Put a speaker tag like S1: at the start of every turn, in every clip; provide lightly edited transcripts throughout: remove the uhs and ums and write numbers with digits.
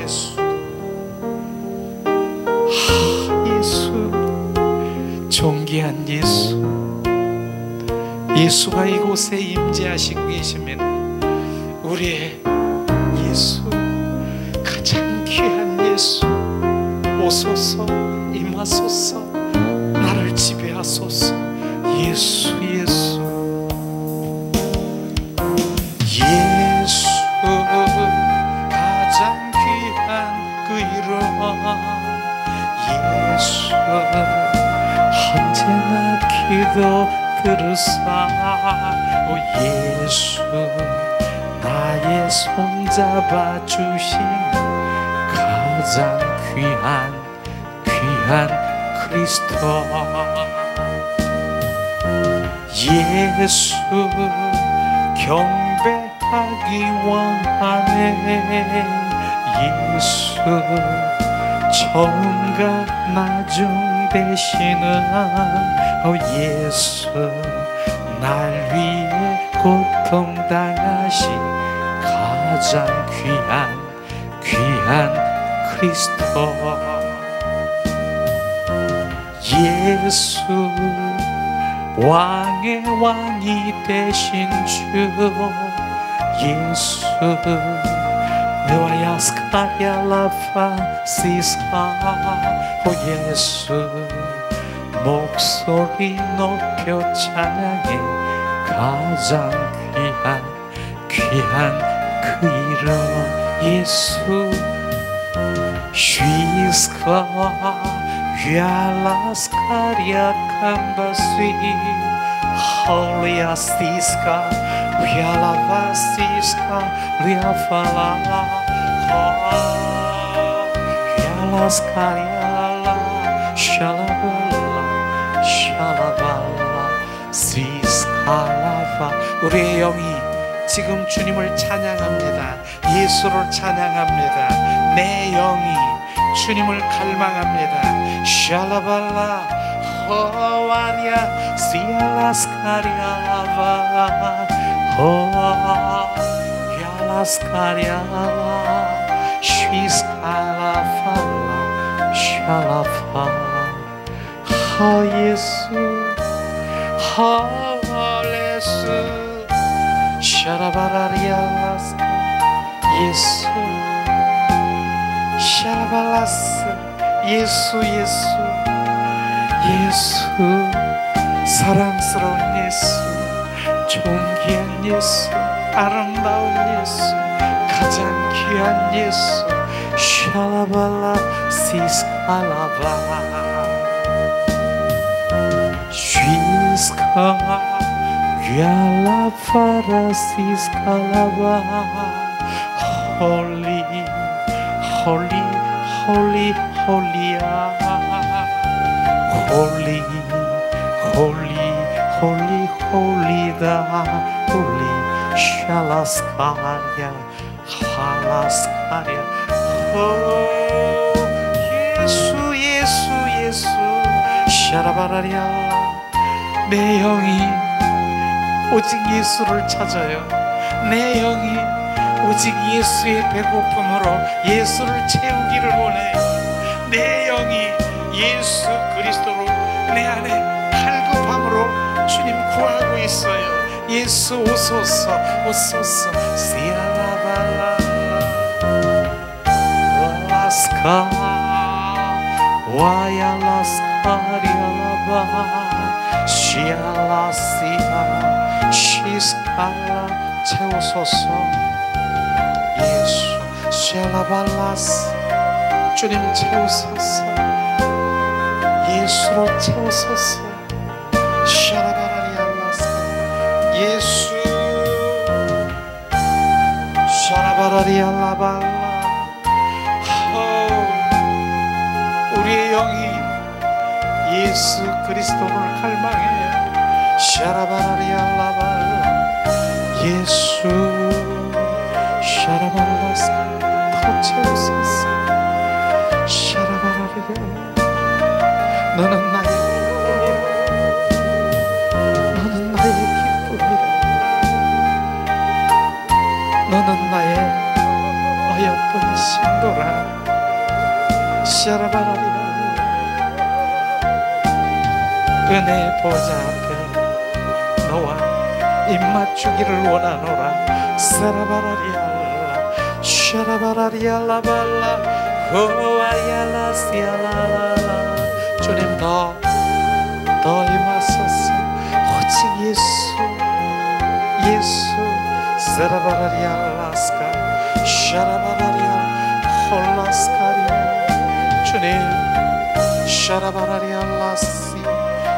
S1: 예수, 예수, 존귀한 예수. 예수가 이곳에 임재하시고 계시면 우리의 예수, 가장 귀한 예수, 오소서, 임하소서, 나를 지배하소서. 예수, 예수, 예수, 가장 귀한 그 이름. 예수, 언제나 기도 들으사. 오 예수, 나의 손잡아 주신 가장 귀한 그리스도. 예수, 경배하기 원하네. 예수, 처음과 나중 되시는 예수, 날 위해 고통당하신 가장 귀한 그리스도. 예수, 왕의 왕이 되신 주. 예수, 네와야스카야 라파시사. 오 예수, 목소리 높여 찬양해 가장 귀한 그 이름. 예수, 쉬스카 위알라스카리아 캄바시. 홀리아스티스카 위알라바시스카 리아팔라. 위알라스카리아 샬라발라 샬라발라 시스칼라바. 우리의 영이 지금 주님을 찬양합니다. 예수를 찬양합니다. 내 영이 주님을 갈망합니다. 샬라발라 호와리아 시알라스카리아바. 야라스카리아바 쉬스칼라팔라 샬라팔라. 예수, 예수, 샤라바라리알라스카. 예수, 샤라발라스. 예수, 예수, 예수, 사랑스러운 예수, 존귀한 예수, 아름다운 예수, 가장 귀한 예수. 샤라발라 시스칼라바. 쉬스카 위알라파라시스칼라바. 홀리 홀리 홀리 홀리야. 홀리 홀리 홀리 홀리다. 홀리 샬라스카리아 할라스카리아. 오 예수, 예수, 예수, 샤라바라리아. 내 영이 오직 예수를 찾아요. 내 영이 오직 예수의 배고픔으로 예수를 채우기를 원해요. 내 영이 예수 그리스도로 내 안에 갈급함으로 주님 구하고 있어요. 예수 오소서, 오소서. 시아라발라 와라스카 와야라스카리아라바. 시알라시아 시스칼라. 채우소서. 예수, 샬라발라스. 주님 채우소서. 예수로 채우소서. 샤라바라리알라스. 예수, 샤라바라리알라발라. 우리의 영이 예수 그리스도를 갈망해요. 샤라바라리알라발라. 예수, 샤라발라스. 더 채우소서. 샤라바라리알라. 너는 나의 기쁨이라. 너는 나의 기쁨이라. 너는 나의 어여쁜 신도라. 샤라바라리야 은혜 보좌 앞에 너와 입맞추기를 원하노라. 사라바라리알라 샤라바라리알라발라 호아야라시알라라. 주님 더 임하소서. 오직 예수 사라바라리알라스카 샤라바라리알 홀라스카리아. 주님 샤라바라리알라시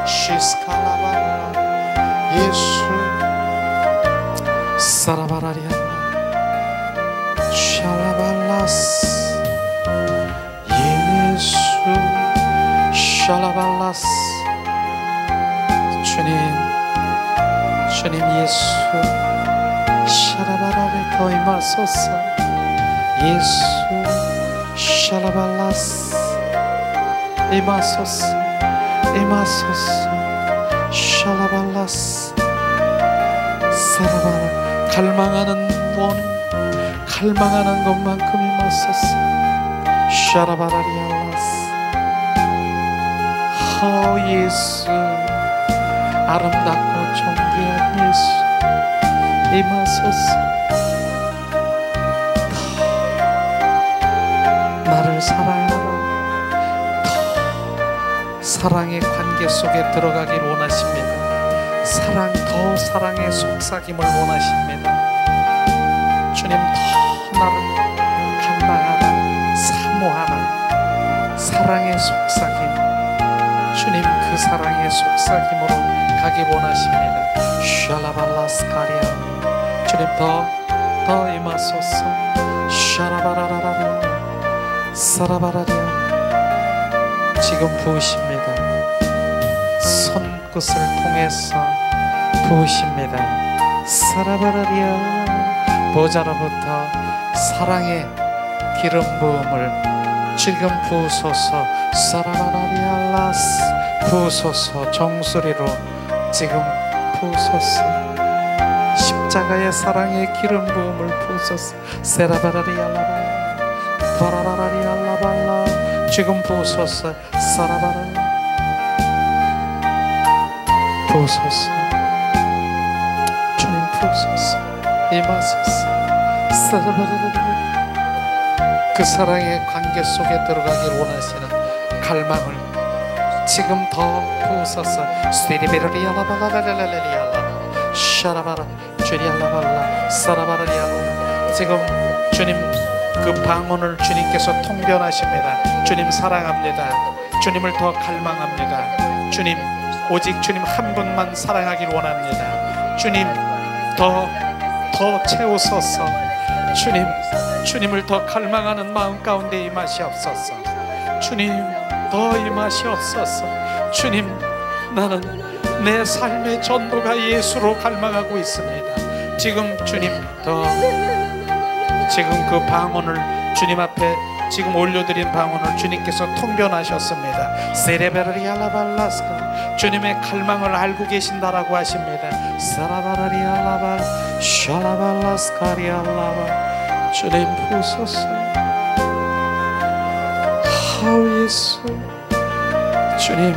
S1: 시스칼라바라 예수 사라바라리알라 샬라발라스 예수 샬라발라스. 주님 예수 샤라바라레 더 임하소서. 예수 샬라발라스 임하소서 샬라발라스. 사라바라 갈망하는 것만큼 임하소서. 샤라바라리알라스 예수 아름답고 존귀한 예수 임하소서. 나를 사랑하라. 사랑의 관계 속에 들어가길 원하십니다. 더 사랑의 속삭임을 원하십니다. 주님 더 나를 갈망하라 사모하라. 사랑의 속삭임 주님 그 사랑의 속삭임으로 가길 원하십니다. 샬라발라스카리아 주님 더 임하소서. 샤라바라라라 사라바라리아 지금 부으십니다. 손끝을 통해서 부으십니다. 사라바라리아 보좌로부터 사랑의 기름 부음을 지금 부으소서. 사라바라리알라스 부으소서. 정수리로 지금 부으소서. 십자가의 사랑의 기름 부음을 부으소서. 세라바라리알라바 바라바라리알라발라 지금 부으소서. 사라바라 부으소서. 주님 부으소서. 임하소서. 사라바라라 그 사랑의 관계 속에 들어가길 원하시는 갈망을 지금 더 부으소서. 스티리베르리알라발라랄랄랄랄랄라 샤라바라 주리알라발라 사라바라리알라 지금 주님 그 방언을 주님께서 통변하십니다. 주님 사랑합니다. 주님을 더 갈망합니다. 주님 오직 주님 한 분만 사랑하길 원합니다. 주님 더 채우소서. 주님을 더 갈망하는 마음 가운데 임하시옵소서. 주님 더 임하시옵소서. 주님 나는 내 삶의 전부가 예수로 갈망하고 있습니다. 지금 주님 지금 그 방언을 주님 앞에 지금 올려드린 방언을 주님께서 통변하셨습니다. 세레베르리알라발라스카 주님의 갈망을 알고 계신다라고 하십니다. 사라바라리알라발 샬라발라스카리알라발 주님 부으소서. 예수 주님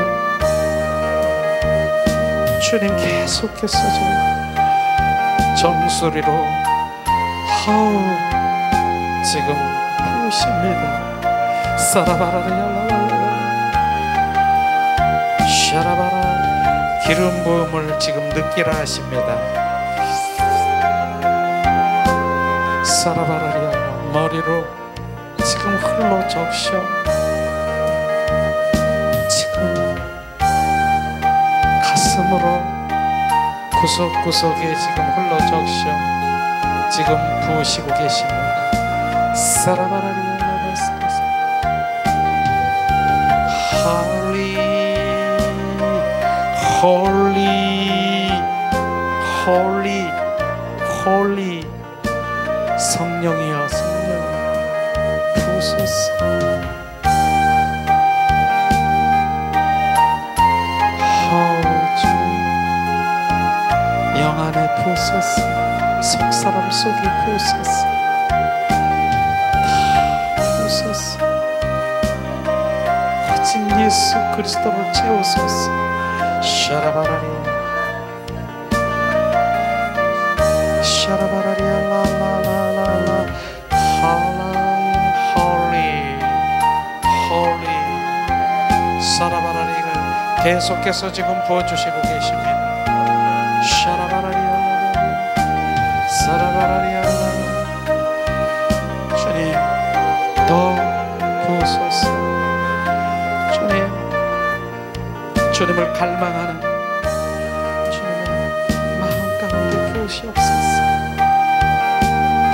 S1: 계속해서 정수리로 지금 부으십니다. 사라바라리알라발라 샤라바라 기름 부음을 지금 느끼라 하십니다. 사라바라리알라 머리로 지금 흘러 적셔 지금 가슴으로 구석구석에 지금 흘러 적셔 지금 부으시고 계십니다. 사라바라리알라바스카사 Holy 성령이여 부으소서. 영 안에 부으소서. 속사람 속에 부으소서. 부으소서. 예수 그리스도를 채우소서. 샤라바라리 샤라바라리아 라라라라라 홀리 사라바라리를 계속해서 지금 부어주시고 계십니다. 샤라바라리아 사라바라리아 주님 더 부으소서. 주님을 갈망하는 주님의 마음 가운데 부으시옵소서.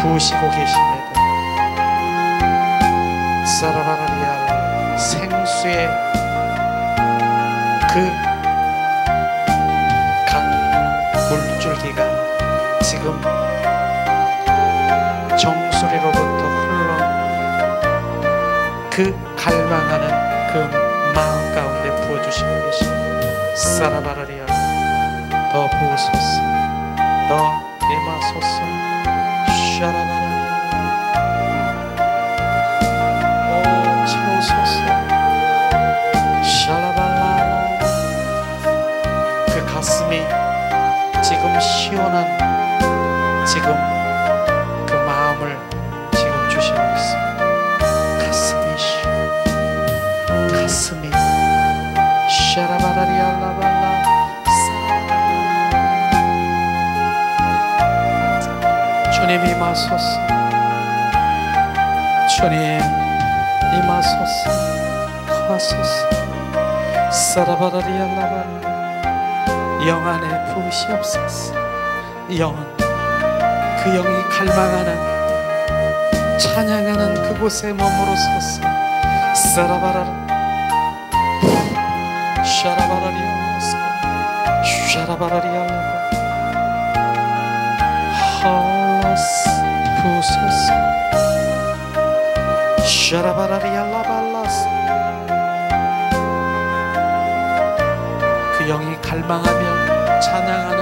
S1: 부으시고 계십니다. 사라바라리아 생수의 그 강 물줄기가 지금 정수리로부터 흘러 그 갈망하는 그 마음 가운데 부어주시고 계십니다. 사라바라리아 더 부으소서. 더 임하소서. 샤라바라리아 오 채우소서. 샤라발라 그 가슴이 지금 시원한 지금 그 마음을 지금 주시고 있습니다. 가슴이 샤라바라리알라발라 주님 임하소서. 주님 임하소서. 하소서. 사라바라리알라발라 영 안에 부으시옵소서. 영은 그 영이 갈망하는 찬양하는 그곳에 머무르소서. 사라바라라 샤라바라리알라스 샤라바라리알라 하울라스 부소서. 샤라바라리알라발라스 그 영이 갈망하며 찬양하는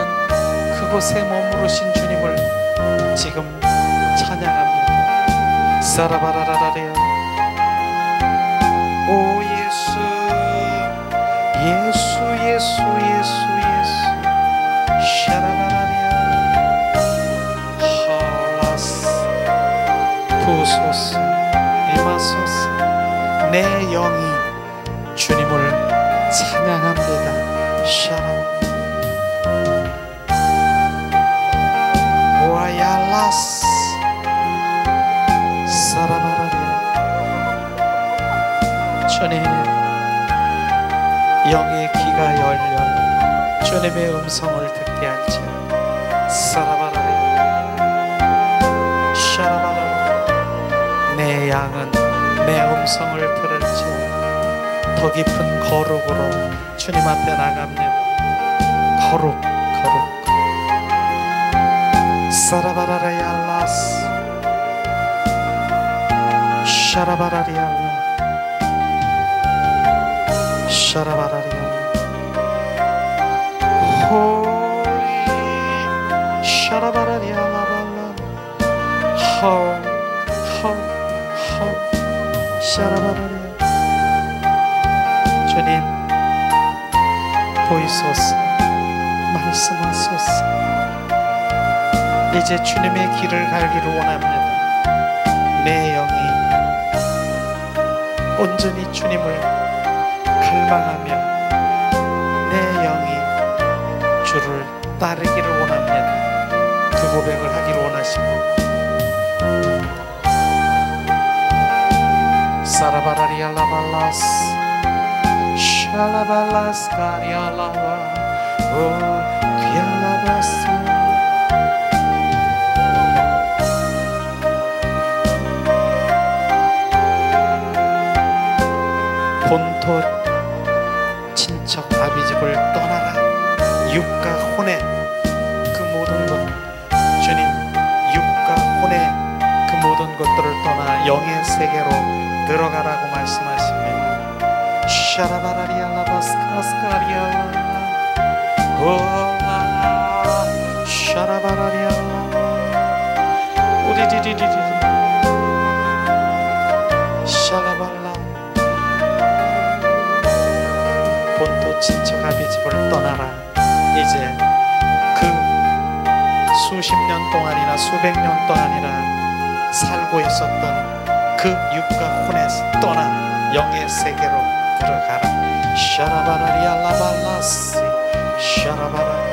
S1: 그곳에 머무르신 주님을 지금 찬양합니다. 사라바라라리아 오 예수 예수 예수 예수 예수 샤라바라리아 하라스 부소서 임하소서. 내 영이 주님을 찬양합니다. 샤라 와야라스 사라바라리아 주님 영의 귀가 열려 주님의 음성을 듣게 할지어다. 사라바라리아 샤라바라리아 내 양은 내 음성을 들을지어다. 더 깊은 거룩으로 주님 앞에 나갑니다. 거룩 사라바라리알라스 샤라바라리알라 샤라바라리알라 홀리 샤라바라리알라발라 홀 샤라바라리알 주님 보이소서. 말씀하소서. 이제 주님의 길을 가기를 원합니다. 내 영이 온전히 주님을 갈망하며 내 영이 주를 따르기를 원합니다. 그 고백을 하기를 원하십니다. 사라바라리알라발라스 샬라발라스 가리알라바 오 귀알라바스 본토 친척 아비집을 떠나라. 육과 혼의 그 모든 것 주님 육과 혼의 그 모든 것들을 떠나 영의 세계로 들어가라고 말씀하십니다. 샤라바라리알라바스카스카리알라 오라 샤라바라리알라 오리리리리리 샤라발라 친척 아비 집을 떠나라. 이제 그 수십 년 동안이나 수백 년 동안이나 살고 있었던 그 육과 혼에서 떠나 영의 세계로 들어가라. 샤라바라리알라발라시 샤라바라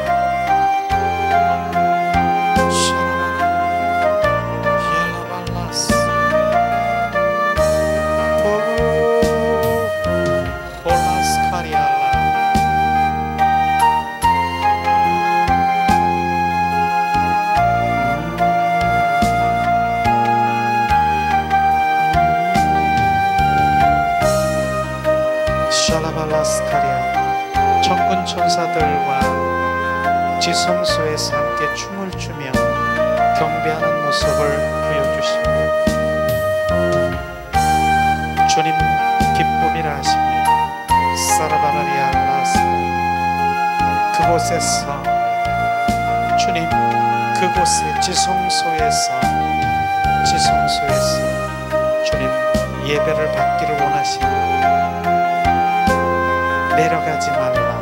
S1: 천군 천사들과 지성소에서 함께 춤을 추며 경배하는 모습을 보여주십니다. 주님 기쁨이라 하십니다. 사라바라리알라사 그곳에서 주님 그곳에 지성소에서 주님 예배를 받기를 원하십니다. 내려가지 말라.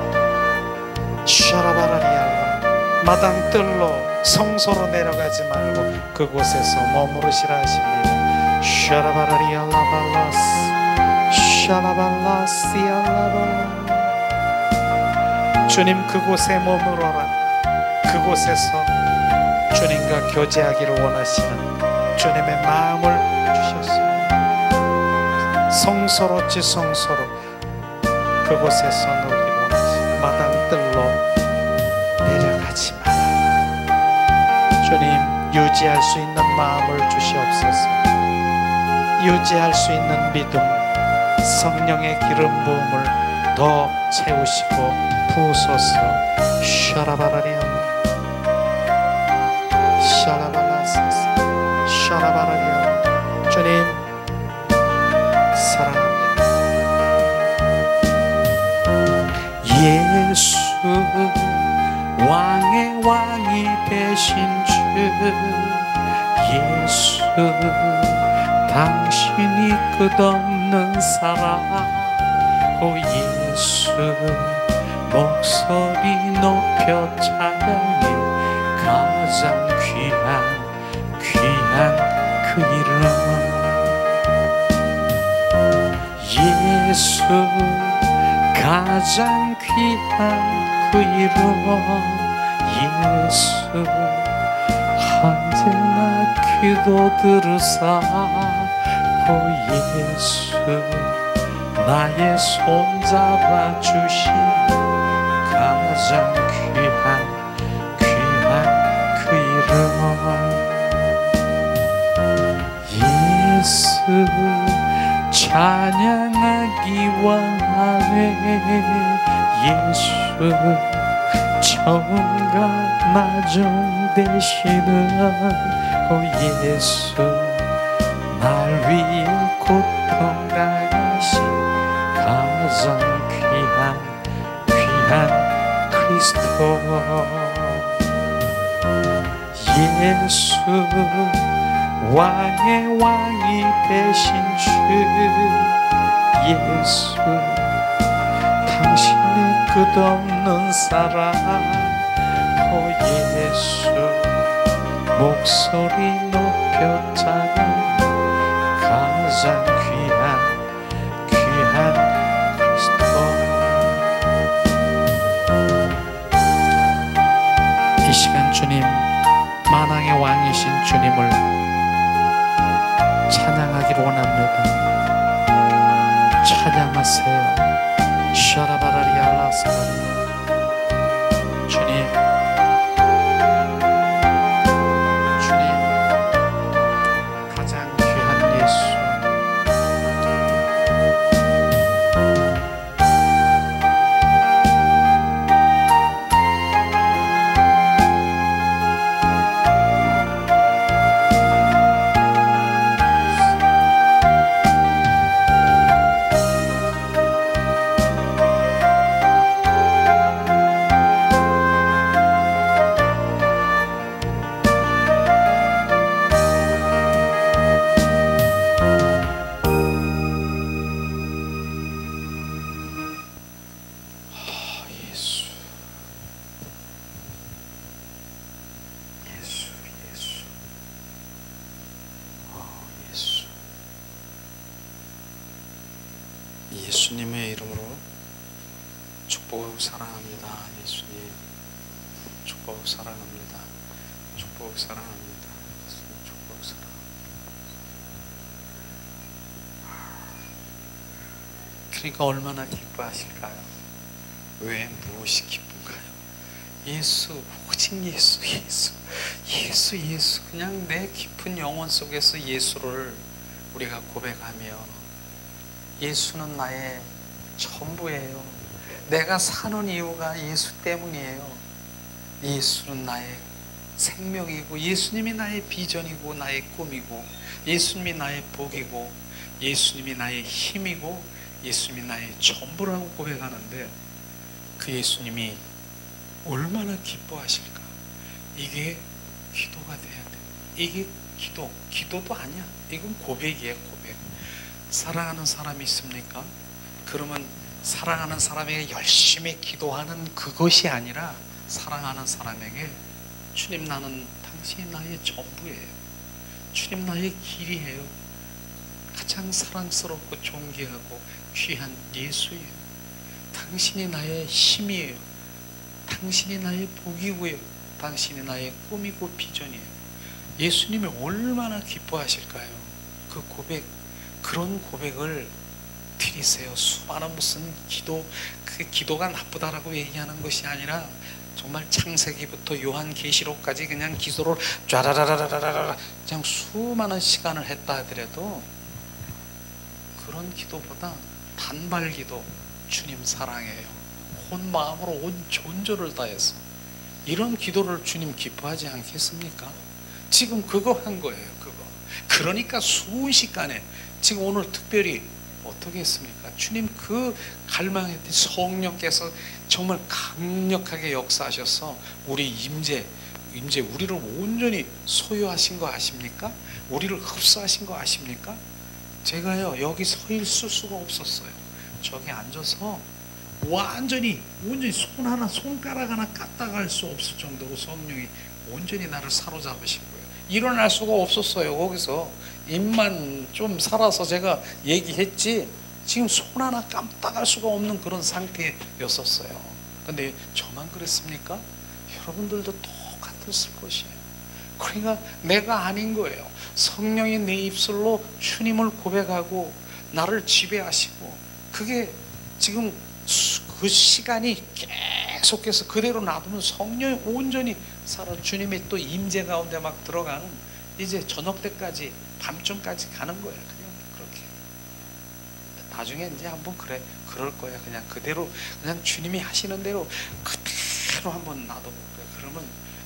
S1: 샤라바라리알라 마당뜰로 성소로 내려가지 말고 그곳에서 머무르시라 하십니다. 샤라바라리알라발라스 샤라발라시알라발라 주님 그곳에 머무러라. 그곳에서 주님과 교제하기를 원하시는 주님의 마음을 주셨습니다. 성소로 지성소로 그곳에서 놀기를 원하시는 마당뜰로 내려가지 마라. 주님 유지할 수 있는 마음을 주시옵소서. 유지할 수 있는 믿음 성령의 기름 부음을 더 채우시고 부으소서. 샤라바라리아 샤라발라사스 샤라바라리아 주님 사랑합니다.
S2: 예수 왕의 왕이 되신 주 예수 당신이 끝없는 사랑 오 예수 목소리 높여 찬양해 가장 귀한 그 이름 예수 가장 귀한 그 이름 예수 언제나 기도 들으사 오 예수 나의 손잡아 주신 가장 귀한 그 이름 예수 찬양하기 원하네 예수 처음과 마중 되시는 오 예수 날 위해 고통 당하신 가장 귀한 그리스도 예수 왕의 왕이 되신 주 예수 당신의 끝없는 사랑 오 예수 목소리 높여 찬양 가장 귀한 그리스도
S1: 이 시간 주님 만왕의 왕이신 주님을 찬양하기를 원합니다. 찬양하세요. 샤라바라리알라사 주님 가장 귀한 예수 예수님의 이름으로 축복 사랑합니다. 예수님 축복 사랑합니다. 축복 사랑합니다. 예수님 축복 사랑합니다. 그러니까 얼마나 기뻐하실까요? 왜 무엇이 기쁜가요? 예수, 오직 예수, 예수, 예수, 예수. 그냥 내 깊은 영혼 속에서 예수를 우리가 고백하며 예수는 나의 전부예요. 내가 사는 이유가 예수 때문이에요. 예수는 나의 생명이고 예수님이 나의 비전이고 나의 꿈이고 예수님이 나의 복이고 예수님이 나의 힘이고 예수님이 나의 전부라고 고백하는데 그 예수님이 얼마나 기뻐하실까? 이게 기도가 돼야 돼. 이게 기도도 아니야. 이건 고백이에요, 고백. 사랑하는 사람이 있습니까? 그러면 사랑하는 사람에게 열심히 기도하는 그것이 아니라 사랑하는 사람에게 주님, 나는 당신이 나의 전부예요. 주님, 나의 길이에요. 가장 사랑스럽고 존귀하고 귀한 예수예요. 당신이 나의 힘이에요. 당신이 나의 복이고요. 당신이 나의 꿈이고 비전이에요. 예수님이 얼마나 기뻐하실까요? 그 고백, 그런 고백을 드리세요. 수많은 무슨 기도, 그 기도가 나쁘다라고 얘기하는 것이 아니라 정말 창세기부터 요한계시록까지 그냥 기도를 쫘라라라라라라 그냥 수많은 시간을 했다 하더라도 그런 기도보다 단발 기도, 주님 사랑해요, 온 마음으로 온 존재를 다해서 이런 기도를 주님 기뻐하지 않겠습니까? 지금 그거 한 거예요. 그거. 그러니까 순식간에 지금 오늘 특별히 어떻게 했습니까? 주님 그 갈망했던 성령께서 정말 강력하게 역사하셔서 우리 임재 우리를 온전히 소유하신 거 아십니까? 우리를 흡수하신 거 아십니까? 제가요 여기 서 있을 수가 없었어요. 저기 앉아서 온전히 손 하나, 손가락 하나 까딱할 수 없을 정도로 성령이 온전히 나를 사로잡으신 거예요. 일어날 수가 없었어요. 거기서 입만 좀 살아서 제가 얘기했지 지금 손 하나 깜빡할 수가 없는 그런 상태였었어요. 근데 저만 그랬습니까? 여러분들도 똑같았을 것이에요. 그러니까 내가 아닌 거예요. 성령이 내 입술로 주님을 고백하고 나를 지배하시고 그게 지금 그 시간이 계속해서 그대로 놔두면 성령이 온전히 살아 주님의 또 임재 가운데 막 들어가는 이제 저녁 때까지 밤중까지 가는 거예요. 그냥 그렇게 나중에 이제 한번 그럴 거야. 그냥 그대로 그냥 주님이 하시는 대로 그대로 한번 놔둬볼게요. 그러면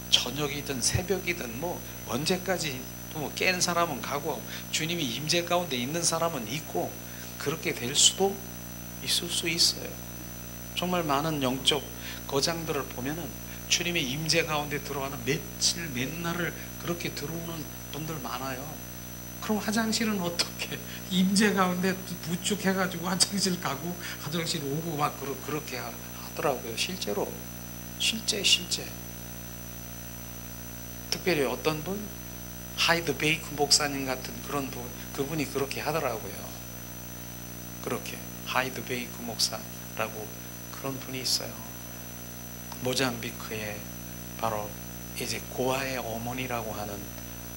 S1: 저녁이든 새벽이든 뭐 언제까지 또 깬 사람은 가고 주님이 임재 가운데 있는 사람은 있고 그렇게 될 수도 있을 수 있어요. 정말 많은 영적 거장들을 보면은 주님의 임재 가운데 들어가는 며칠 맨날을 그렇게 들어오는 분들 많아요. 그럼 화장실은 어떻게 임재 가운데 부축해가지고 화장실 가고 화장실 오고 막 그렇게 하더라고요. 실제로 실제 특별히 어떤 분 하이드 베이크 목사님 같은 그런 분 그분이 그렇게 하더라고요. 그렇게 하이드 베이크 목사라고 그런 분이 있어요. 모잠비크에 바로 이제 고아의 어머니라고 하는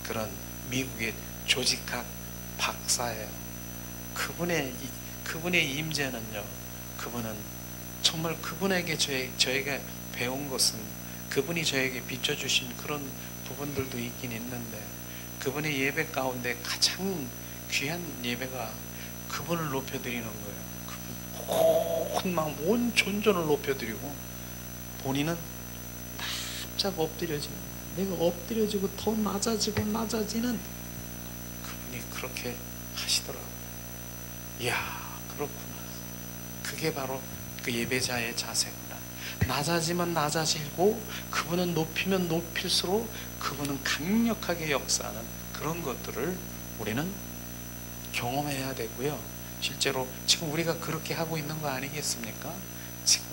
S1: 그런 미국의 조직학 박사예요. 그분의 임재는요. 그분은 정말 그분에게 저에게 배운 것은 그분이 저에게 비춰주신 그런 부분들도 있긴 있는데 그분의 예배 가운데 가장 귀한 예배가 그분을 높여드리는 거예요. 온 마음 온 존재를 높여드리고 본인은 납작 엎드려지는 내가 엎드려지고 더 낮아지는 그분이 그렇게 하시더라고요. 이야 그렇구나. 그게 바로 그 예배자의 자세구나. 낮아지면 낮아지고 그분은 높이면 높일수록 그분은 강력하게 역사하는 그런 것들을 우리는 경험해야 되고요. 실제로 지금 우리가 그렇게 하고 있는 거 아니겠습니까? 지금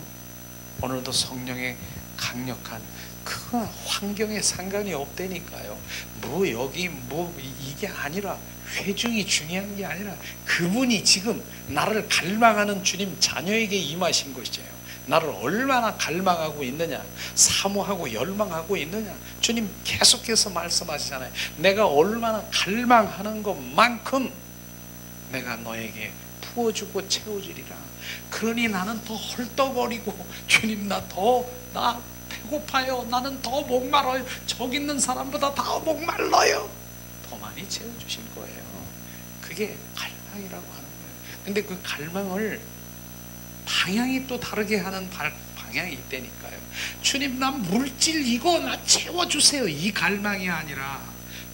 S1: 오늘도 성령의
S2: 강력한 그건 환경에 상관이 없다니까요. 뭐 여기 뭐 이게 아니라, 회중이 중요한 게 아니라 그분이 지금 나를 갈망하는 주님 자녀에게 임하신 것이에요. 나를 얼마나 갈망하고 있느냐, 사모하고 열망하고 있느냐. 주님 계속해서 말씀하시잖아요. 내가 얼마나 갈망하는 것만큼 내가 너에게 부어주고 채워주리라. 그러니 나는 더 헐떡거리고, 주님 나 배고파요, 나는 더 목말라요, 저기 있는 사람보다 더 목말라요, 더 많이 채워주실 거예요. 그게 갈망이라고 하는 거예요. 근데 그 갈망을 방향이 또 다르게 하는 방향이 있다니까요. 주님 나 물질 이거 나 채워주세요, 이 갈망이 아니라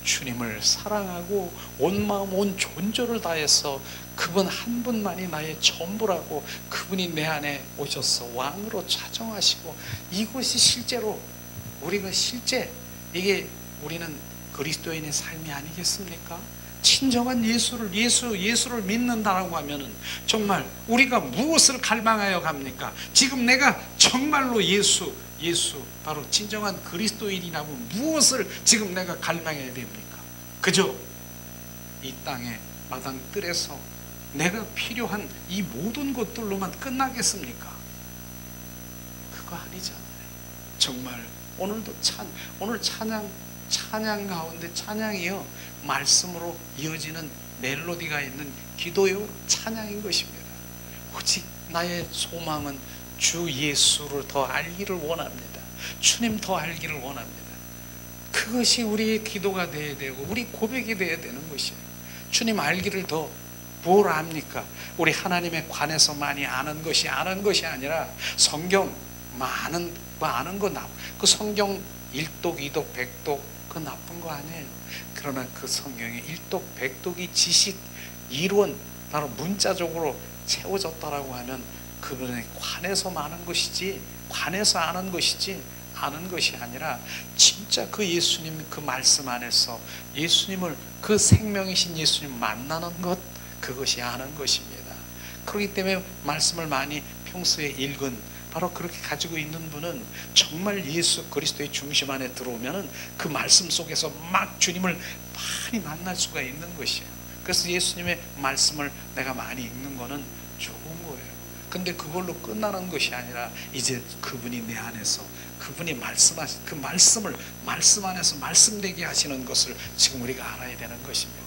S2: 주님을 사랑하고 온 마음 온 존재를 다해서 그분 한 분만이 나의 전부라고, 그분이 내 안에 오셔서 왕으로 차정하시고, 이것이 실제로 우리가 실제 이게 우리는 그리스도인의 삶이 아니겠습니까? 친정한 예수를 믿는다라고 하면은 정말 우리가 무엇을 갈망하여 갑니까? 지금 내가 정말로 예수 바로 진정한 그리스도인이라면 무엇을 지금 내가 갈망해야 됩니까? 그저 이 땅의 마당 뜰에서 내가 필요한 이 모든 것들로만 끝나겠습니까? 그거 아니잖아요. 정말 오늘도 오늘 찬양 가운데 찬양이요, 말씀으로 이어지는 멜로디가 있는 기도요 찬양인 것입니다. 오직 나의 소망은 주 예수를 더 알기를 원합니다. 주님 더 알기를 원합니다. 그것이 우리의 기도가 되어야 되고 우리 고백이 되어야 되는 것이에요. 주님 알기를 더 뭘 압니까? 우리 하나님에 관해서 많이 아는 것이 아니라 성경 많은 거 아는 거 그 성경 1독, 2독, 100독 그 나쁜 거 아니에요. 그러나 그 성경의 1독, 100독이 지식, 이론, 바로 문자적으로 채워졌다라고 하면 그분에 관해서 많은 것이지, 관해서 아는 것이지 아는 것이 아니라 진짜 그 예수님 그 말씀 안에서 예수님을, 그 생명이신 예수님 만나는 것, 그것이 아는 것입니다. 그렇기 때문에 말씀을 많이 평소에 읽은, 바로 그렇게 가지고 있는 분은 정말 예수 그리스도의 중심 안에 들어오면은 그 말씀 속에서 막 주님을 많이 만날 수가 있는 것이에요. 그래서 예수님의 말씀을 내가 많이 읽는 거는 좋은 거예요. 근데 그걸로 끝나는 것이 아니라 이제 그분이 내 안에서, 그분이 말씀하신 그 말씀을 말씀 안에서 말씀되게 하시는 것을 지금 우리가 알아야 되는 것입니다.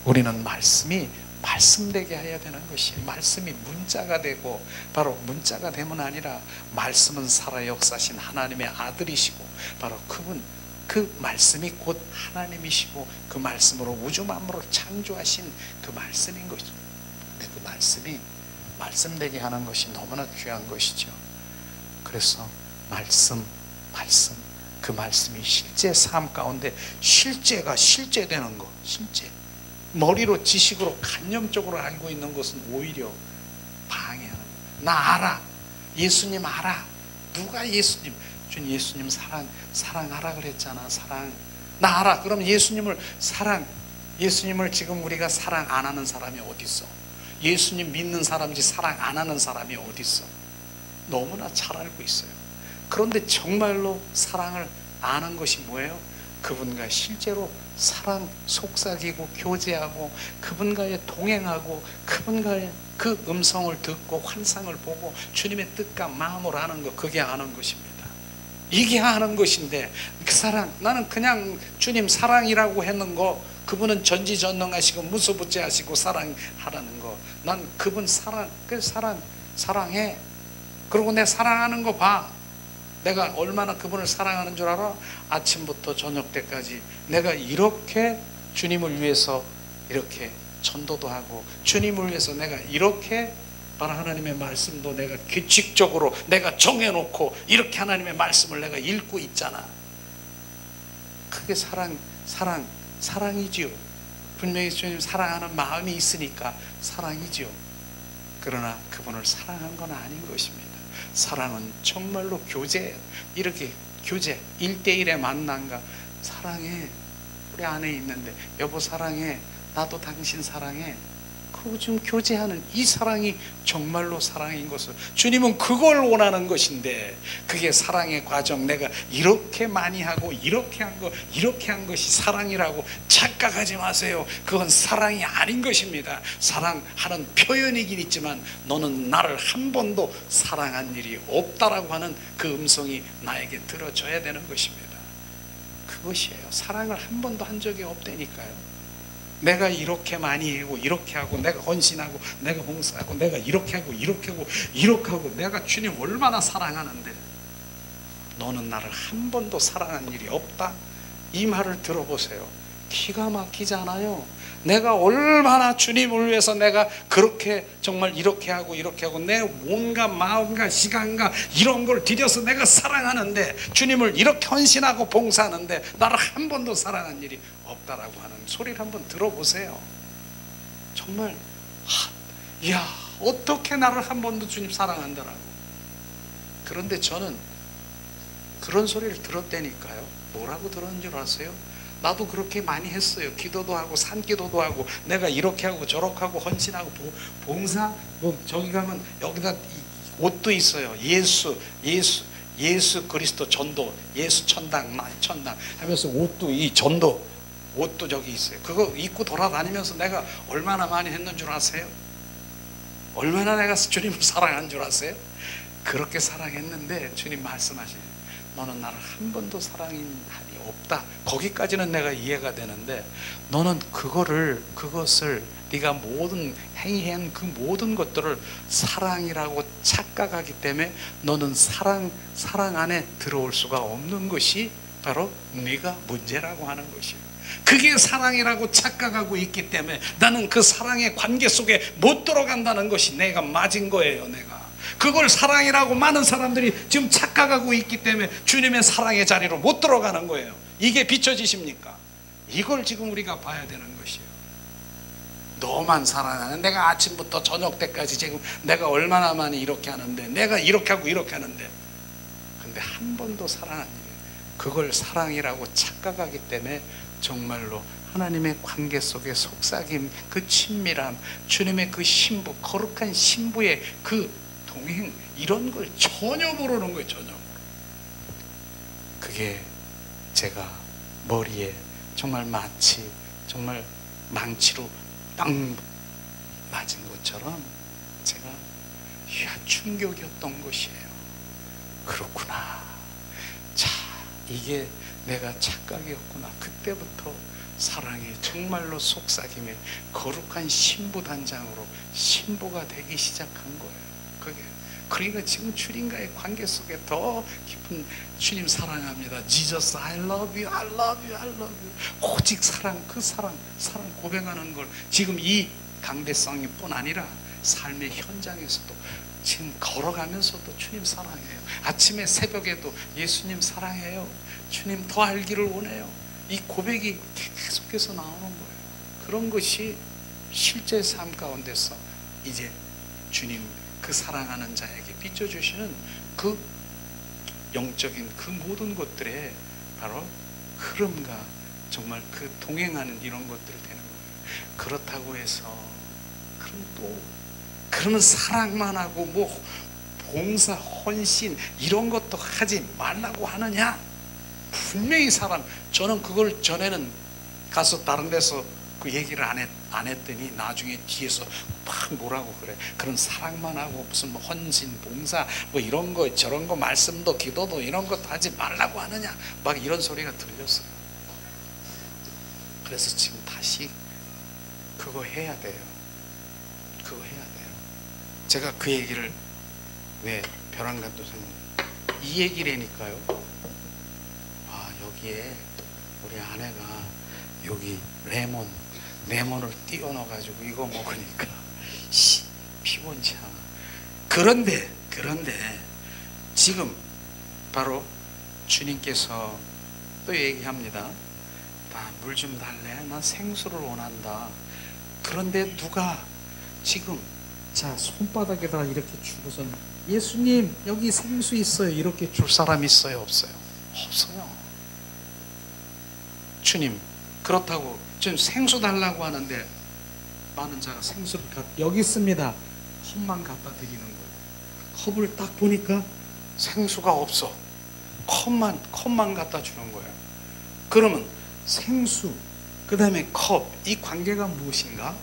S2: 우리는 말씀이 말씀되게 해야 되는 것이, 말씀이 문자가 되고, 바로 문자가 되면 아니라 말씀은 살아 역사신 하나님의 아들이시고, 바로 그분, 그 말씀이 곧 하나님이시고 그 말씀으로 우주 만물을 창조하신 그 말씀인 것이죠. 근데 그 말씀이 말씀되게 하는 것이 너무나 귀한 것이죠. 그래서 말씀, 그 말씀이 실제 삶 가운데 실제되는 거, 실제 머리로 지식으로 간념적으로 알고 있는 것은 오히려 방해하는 거예요. 나 알아, 예수님 알아. 누가 예수님? 준 예수님 사랑하라 그랬잖아. 사랑. 나 알아. 그럼 예수님을 지금 우리가 사랑 안 하는 사람이 어디 있어? 예수님 믿는 사람이지 사랑 안 하는 사람이 어디 있어? 너무나 잘 알고 있어요. 그런데 정말로 사랑을 아는 것이 뭐예요? 그분과 실제로 사랑 속삭이고 교제하고 그분과의 동행하고 그분과의 그 음성을 듣고 환상을 보고 주님의 뜻과 마음을 아는 것, 그게 아는 것입니다. 이게 아는 것인데 그 사랑, 나는 그냥 주님 사랑이라고 했는 거, 그분은 전지전능하시고 무소부재하시고 사랑하라는 거, 난 그분 사랑해. 그리고 내 사랑하는 거 봐. 내가 얼마나 그분을 사랑하는 줄 알아? 아침부터 저녁 때까지 내가 이렇게 주님을 위해서 이렇게 전도도 하고, 주님을 위해서 내가 이렇게 바로 하나님의 말씀도 내가 규칙적으로 내가 정해놓고 이렇게 하나님의 말씀을 내가 읽고 있잖아. 그게 사랑이지요. 분명히 주님 사랑하는 마음이 있으니까 사랑이지요. 그러나 그분을 사랑한 건 아닌 것입니다. 사랑은 정말로 교제, 이렇게 교제, 1대1의 만남과 사랑해. 우리 안에 있는데 여보 사랑해, 나도 당신 사랑해. 그 그리고 지금 교제하는 이 사랑이 정말로 사랑인 것을 주님은 그걸 원하는 것인데, 그게 사랑의 과정, 내가 이렇게 많이 하고 이렇게 한 것이 사랑이라고 착각하지 마세요. 그건 사랑이 아닌 것입니다. 사랑하는 표현이긴 있지만 너는 나를 한 번도 사랑한 일이 없다라고 하는 그 음성이 나에게 들어줘야 되는 것입니다. 그것이에요. 사랑을 한 번도 한 적이 없다니까요. 내가 이렇게 많이 하고 이렇게 하고, 내가 헌신하고 내가 봉사하고 내가 이렇게 하고 내가 주님 얼마나 사랑하는데 너는 나를 한 번도 사랑한 일이 없다? 이 말을 들어보세요. 기가 막히잖아요. 내가 얼마나 주님을 위해서 내가 그렇게 정말 이렇게 하고 내 온갖 마음과 시간과 이런 걸 들여서 내가 사랑하는데, 주님을 이렇게 헌신하고 봉사하는데 나를 한 번도 사랑한 일이 없다라고 하는 소리를 한번 들어보세요. 정말 야, 어떻게 나를 한 번도 주님 사랑한다라고. 그런데 저는 그런 소리를 들었다니까요. 뭐라고 들었는 줄 아세요? 나도 그렇게 많이 했어요. 기도도 하고 산기도도 하고 내가 이렇게 하고 저렇게 하고 헌신하고 봉사, 저기 가면 여기다 옷도 있어요. 예수 그리스도 전도, 예수 천당, 나 천당 하면서 옷도, 이 전도 옷도 저기 있어요. 그거 입고 돌아다니면서 내가 얼마나 많이 했는 줄 아세요? 얼마나 내가 주님을 사랑한 줄 아세요? 그렇게 사랑했는데 주님 말씀하시는, 너는 나를 한 번도 사랑한 일이 없다. 거기까지는 내가 이해가 되는데, 너는 그것을 네가 모든 행위한 그 모든 것들을 사랑이라고 착각하기 때문에 너는 사랑 안에 들어올 수가 없는 것이 바로 네가 문제라고 하는 것이에요. 그게 사랑이라고 착각하고 있기 때문에 나는 그 사랑의 관계 속에 못 들어간다는 것이 내가 맞은 거예요. 내가 그걸 사랑이라고 많은 사람들이 지금 착각하고 있기 때문에 주님의 사랑의 자리로 못 들어가는 거예요. 이게 비춰지십니까? 이걸 지금 우리가 봐야 되는 것이에요. 너만 사랑하는, 내가 아침부터 저녁 때까지 지금 내가 얼마나 많이 이렇게 하는데, 내가 이렇게 하고 이렇게 하는데, 근데 한 번도 사랑한 일이, 그걸 사랑이라고 착각하기 때문에 정말로 하나님의 관계 속의 속삭임, 그 친밀함, 주님의 그 신부, 거룩한 신부의 그 동행, 이런 걸 전혀 모르는 거예요. 전혀. 그게 제가 머리에 정말 마치 정말 망치로 땅 맞은 것처럼 제가 충격이었던 것이에요. 그렇구나. 자, 이게 내가 착각이었구나. 그때부터 사랑이 정말로 속삭임에 거룩한 신부 단장으로 신부가 되기 시작한 거예요. 그러니까 지금 주님과의 관계 속에 더 깊은, 주님 사랑합니다. Jesus, I love you, I love you, I love you. 오직 사랑, 그 사랑 고백하는 걸 지금 이 강대성이 뿐 아니라 삶의 현장에서도 지금 걸어가면서도 주님 사랑해요. 아침에 새벽에도 예수님 사랑해요. 주님 더 알기를 원해요. 이 고백이 계속해서 나오는 거예요. 그런 것이 실제 삶 가운데서 이제 주님 그 사랑하는 자에게 비춰주시는 그 영적인 그 모든 것들의 바로 흐름과 정말 그 동행하는 이런 것들이 되는 거예요. 그렇다고 해서 그럼 또 그러면 사랑만 하고 뭐 봉사, 헌신 이런 것도 하지 말라고 하느냐? 분명히 저는 그걸 전에는 가서 다른 데서 그 얘기를 안 했더니 나중에 뒤에서 막 뭐라고 그래. 그런 사랑만 하고 무슨 뭐 헌신, 봉사 뭐 이런 거 저런 거 말씀도 기도도 이런 것도 하지 말라고 하느냐? 막 이런 소리가 들렸어요. 그래서 지금 다시 그거 해야 돼요. 그거 해야 돼요. 제가 그 얘기를 왜 벼랑간도사님 이 얘기라니까요. 여기에 우리 아내가 여기 레몬을 띄워 넣어가지고 이거 먹으니까 피곤치 않아. 그런데 지금 바로 주님께서 또 얘기합니다. 물 좀 달래. 나 생수를 원한다. 그런데 누가 지금 자 손바닥에다 이렇게 주고선 예수님 여기 생수 있어요 이렇게 줄 사람 있어요 없어요? 없어요. 주님 그렇다고 지금 생수 달라고 하는데 많은 자가 생수를 여기 있습니다. 컵만 갖다 드리는 거예요. 컵을 딱 보니까 생수가 없어. 컵만 갖다 주는 거예요. 그러면 생수, 그 다음에 컵, 이 관계가 무엇인가?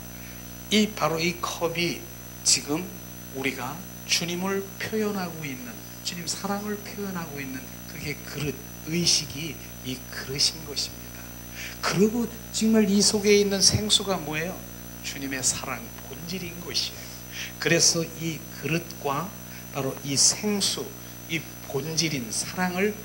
S2: 바로 이 컵이 지금 우리가 주님을 표현하고 있는, 주님 사랑을 표현하고 있는 그게 그릇, 의식이 이 그릇인 것입니다. 그리고 정말 이 속에 있는 생수가 뭐예요? 주님의 사랑 본질인 것이에요. 그래서 이 그릇과 바로 이 생수, 이 본질인 사랑을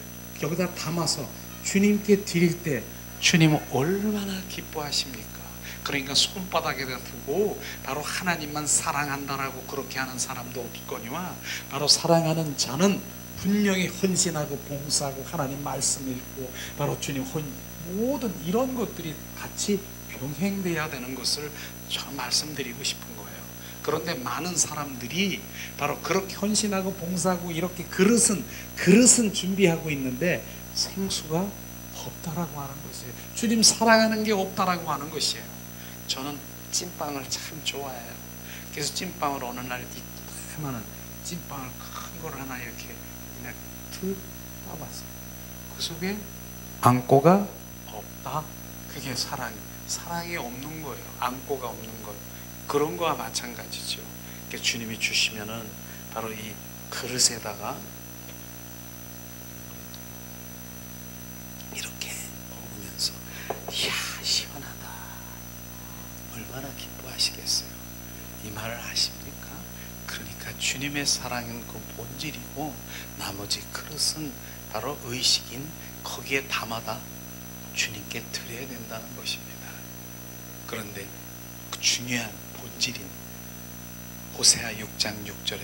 S2: 여기다 담아서 주님께 드릴 때 주님은 얼마나 기뻐하십니까? 그러니까 손바닥에다 두고 바로 하나님만 사랑한다라고 그렇게 하는 사람도 없거니와, 바로 사랑하는 자는 분명히 헌신하고 봉사하고 하나님 말씀 읽고 바로 주님 모든 이런 것들이 같이 병행돼야 되는 것을 저 말씀드리고 싶은 거예요. 그런데 많은 사람들이 바로 그렇게 헌신하고 봉사하고 이렇게 그릇은 준비하고 있는데 생수가 없다라고 하는 것이에요. 주님 사랑하는 게 없다라고 하는 것이에요. 저는 찐빵을 참 좋아해요. 그래서 찐빵을 어느 날 하면은 찐빵을 큰 걸 하나 이렇게 그냥 툭 따봤어요. 그 속에 안고가 없다. 그게 사랑이 없는 거예요. 안고가 없는 것. 그런 거와 마찬가지죠. 주님이 주시면은 바로 이 그릇에다가 이렇게 먹으면서 이야 시원하다, 얼마나 기뻐하시겠어요. 이 말을 아십니까? 그러니까 주님의 사랑은 그 본질이고 나머지 그릇은 바로 의식인 거기에 담아다 주님께 드려야 된다는 것입니다. 그런데 그 중요한 본질인 호세아 6장 6절에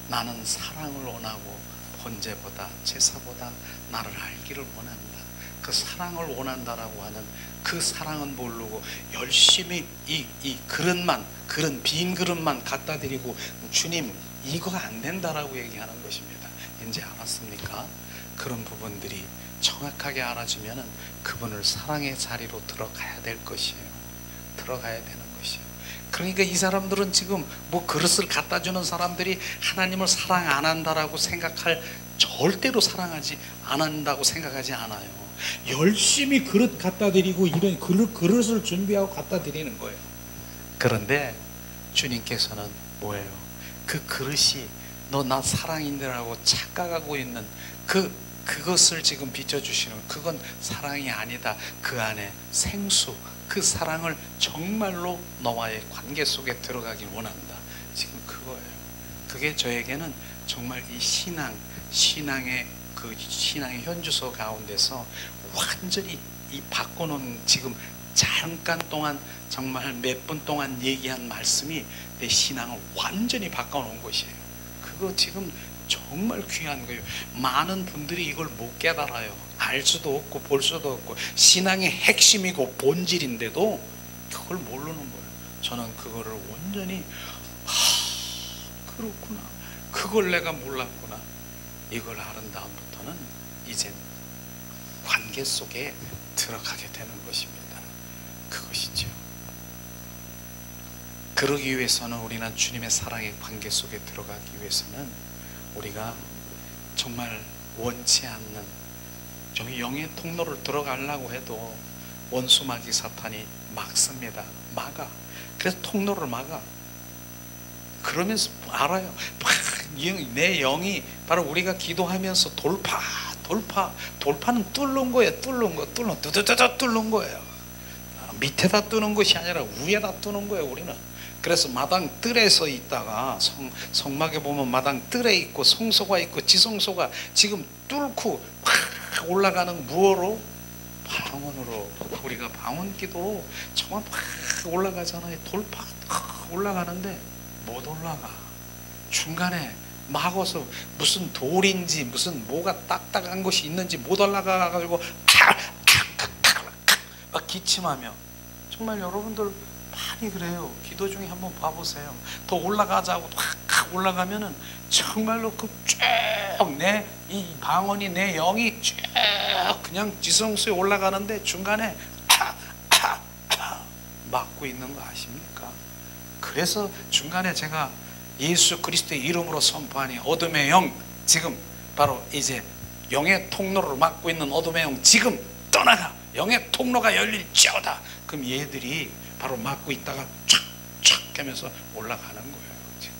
S2: 나는 사랑을 원하고 번제보다 제사보다 나를 알기를 원한다. 그 사랑을 원한다라고 하는 그 사랑은 모르고 열심히 이 그릇 빈 그릇만 갖다 드리고 주님 이거 안 된다라고 얘기하는 것입니다. 이제 알았습니까? 그런 부분들이 정확하게 알아지면은 그분을 사랑의 자리로 들어가야 될 것이에요. 들어가야 되는 것이에요. 그러니까 이 사람들은 지금 뭐 그릇을 갖다 주는 사람들이 하나님을 사랑 안 한다라고 절대로 사랑하지 안 한다고 생각하지 않아요. 열심히 그릇 갖다 드리고 이런 그릇을 준비하고 갖다 드리는 거예요. 그런데 주님께서는 뭐예요? 그 그릇이 너 나 사랑인데라고 착각하고 있는 그것을 지금 비춰주시는, 그건 사랑이 아니다. 그 안에 생수, 그 사랑을 정말로 너와의 관계 속에 들어가길 원한다. 지금 그거예요. 그게 저에게는 정말 이 신앙의 현주소 가운데서 완전히 이 바꿔놓은, 지금 잠깐 동안 정말 몇 분 동안 얘기한 말씀이 내 신앙을 완전히 바꿔놓은 것이에요. 그거 지금 정말 귀한 거예요. 많은 분들이 이걸 못 깨달아요. 알 수도 없고 볼 수도 없고 신앙의 핵심이고 본질인데도 그걸 모르는 거예요. 저는 그거를 완전히 그렇구나, 그걸 내가 몰랐구나, 이걸 알은 다음부터는 이제 관계 속에 들어가게 되는 것입니다. 그것이죠. 그러기 위해서는 우리는 주님의 사랑의 관계 속에 들어가기 위해서는 우리가 정말 원치 않는 저기 영의 통로를 들어가려고 해도 원수마귀 사탄이 막습니다. 막아. 그래서 통로를 막아. 그러면서 알아요. 내 영이 바로 우리가 기도하면서 돌파는 뚫는 거예요. 두두두두 뚫는 거예요. 밑에다 뚫는 것이 아니라 위에다 뚫는 거예요. 우리는. 그래서 마당 뜰에서 있다가 성막에 보면 마당 뜰에 있고 성소가 있고 지성소가 지금 뚫고 올라가는 무엇으로? 방언으로. 우리가 방언 기도로 정말 올라가잖아요. 돌파 올라가는데 못 올라가. 중간에 막어서 무슨 돌인지 무슨 뭐가 딱딱한 것이 있는지 못 올라가가지고 막 기침하며, 정말 여러분들 많이 그래요. 기도 중에 한번 봐보세요. 더 올라가자고 확 올라가면은 정말로 그 쭉 이 방언이 내 영이 쭉 그냥 지성소에 올라가는데 중간에 막고 있는 거 아십니까? 그래서 중간에 제가 예수 그리스도의 이름으로 선포하니 어둠의 영, 지금 바로 이제 영의 통로를 막고 있는 어둠의 영 지금 떠나가, 영의 통로가 열릴지어다. 그럼 얘들이 바로 막고 있다가 촥촥 하면서 올라가는 거예요. 지금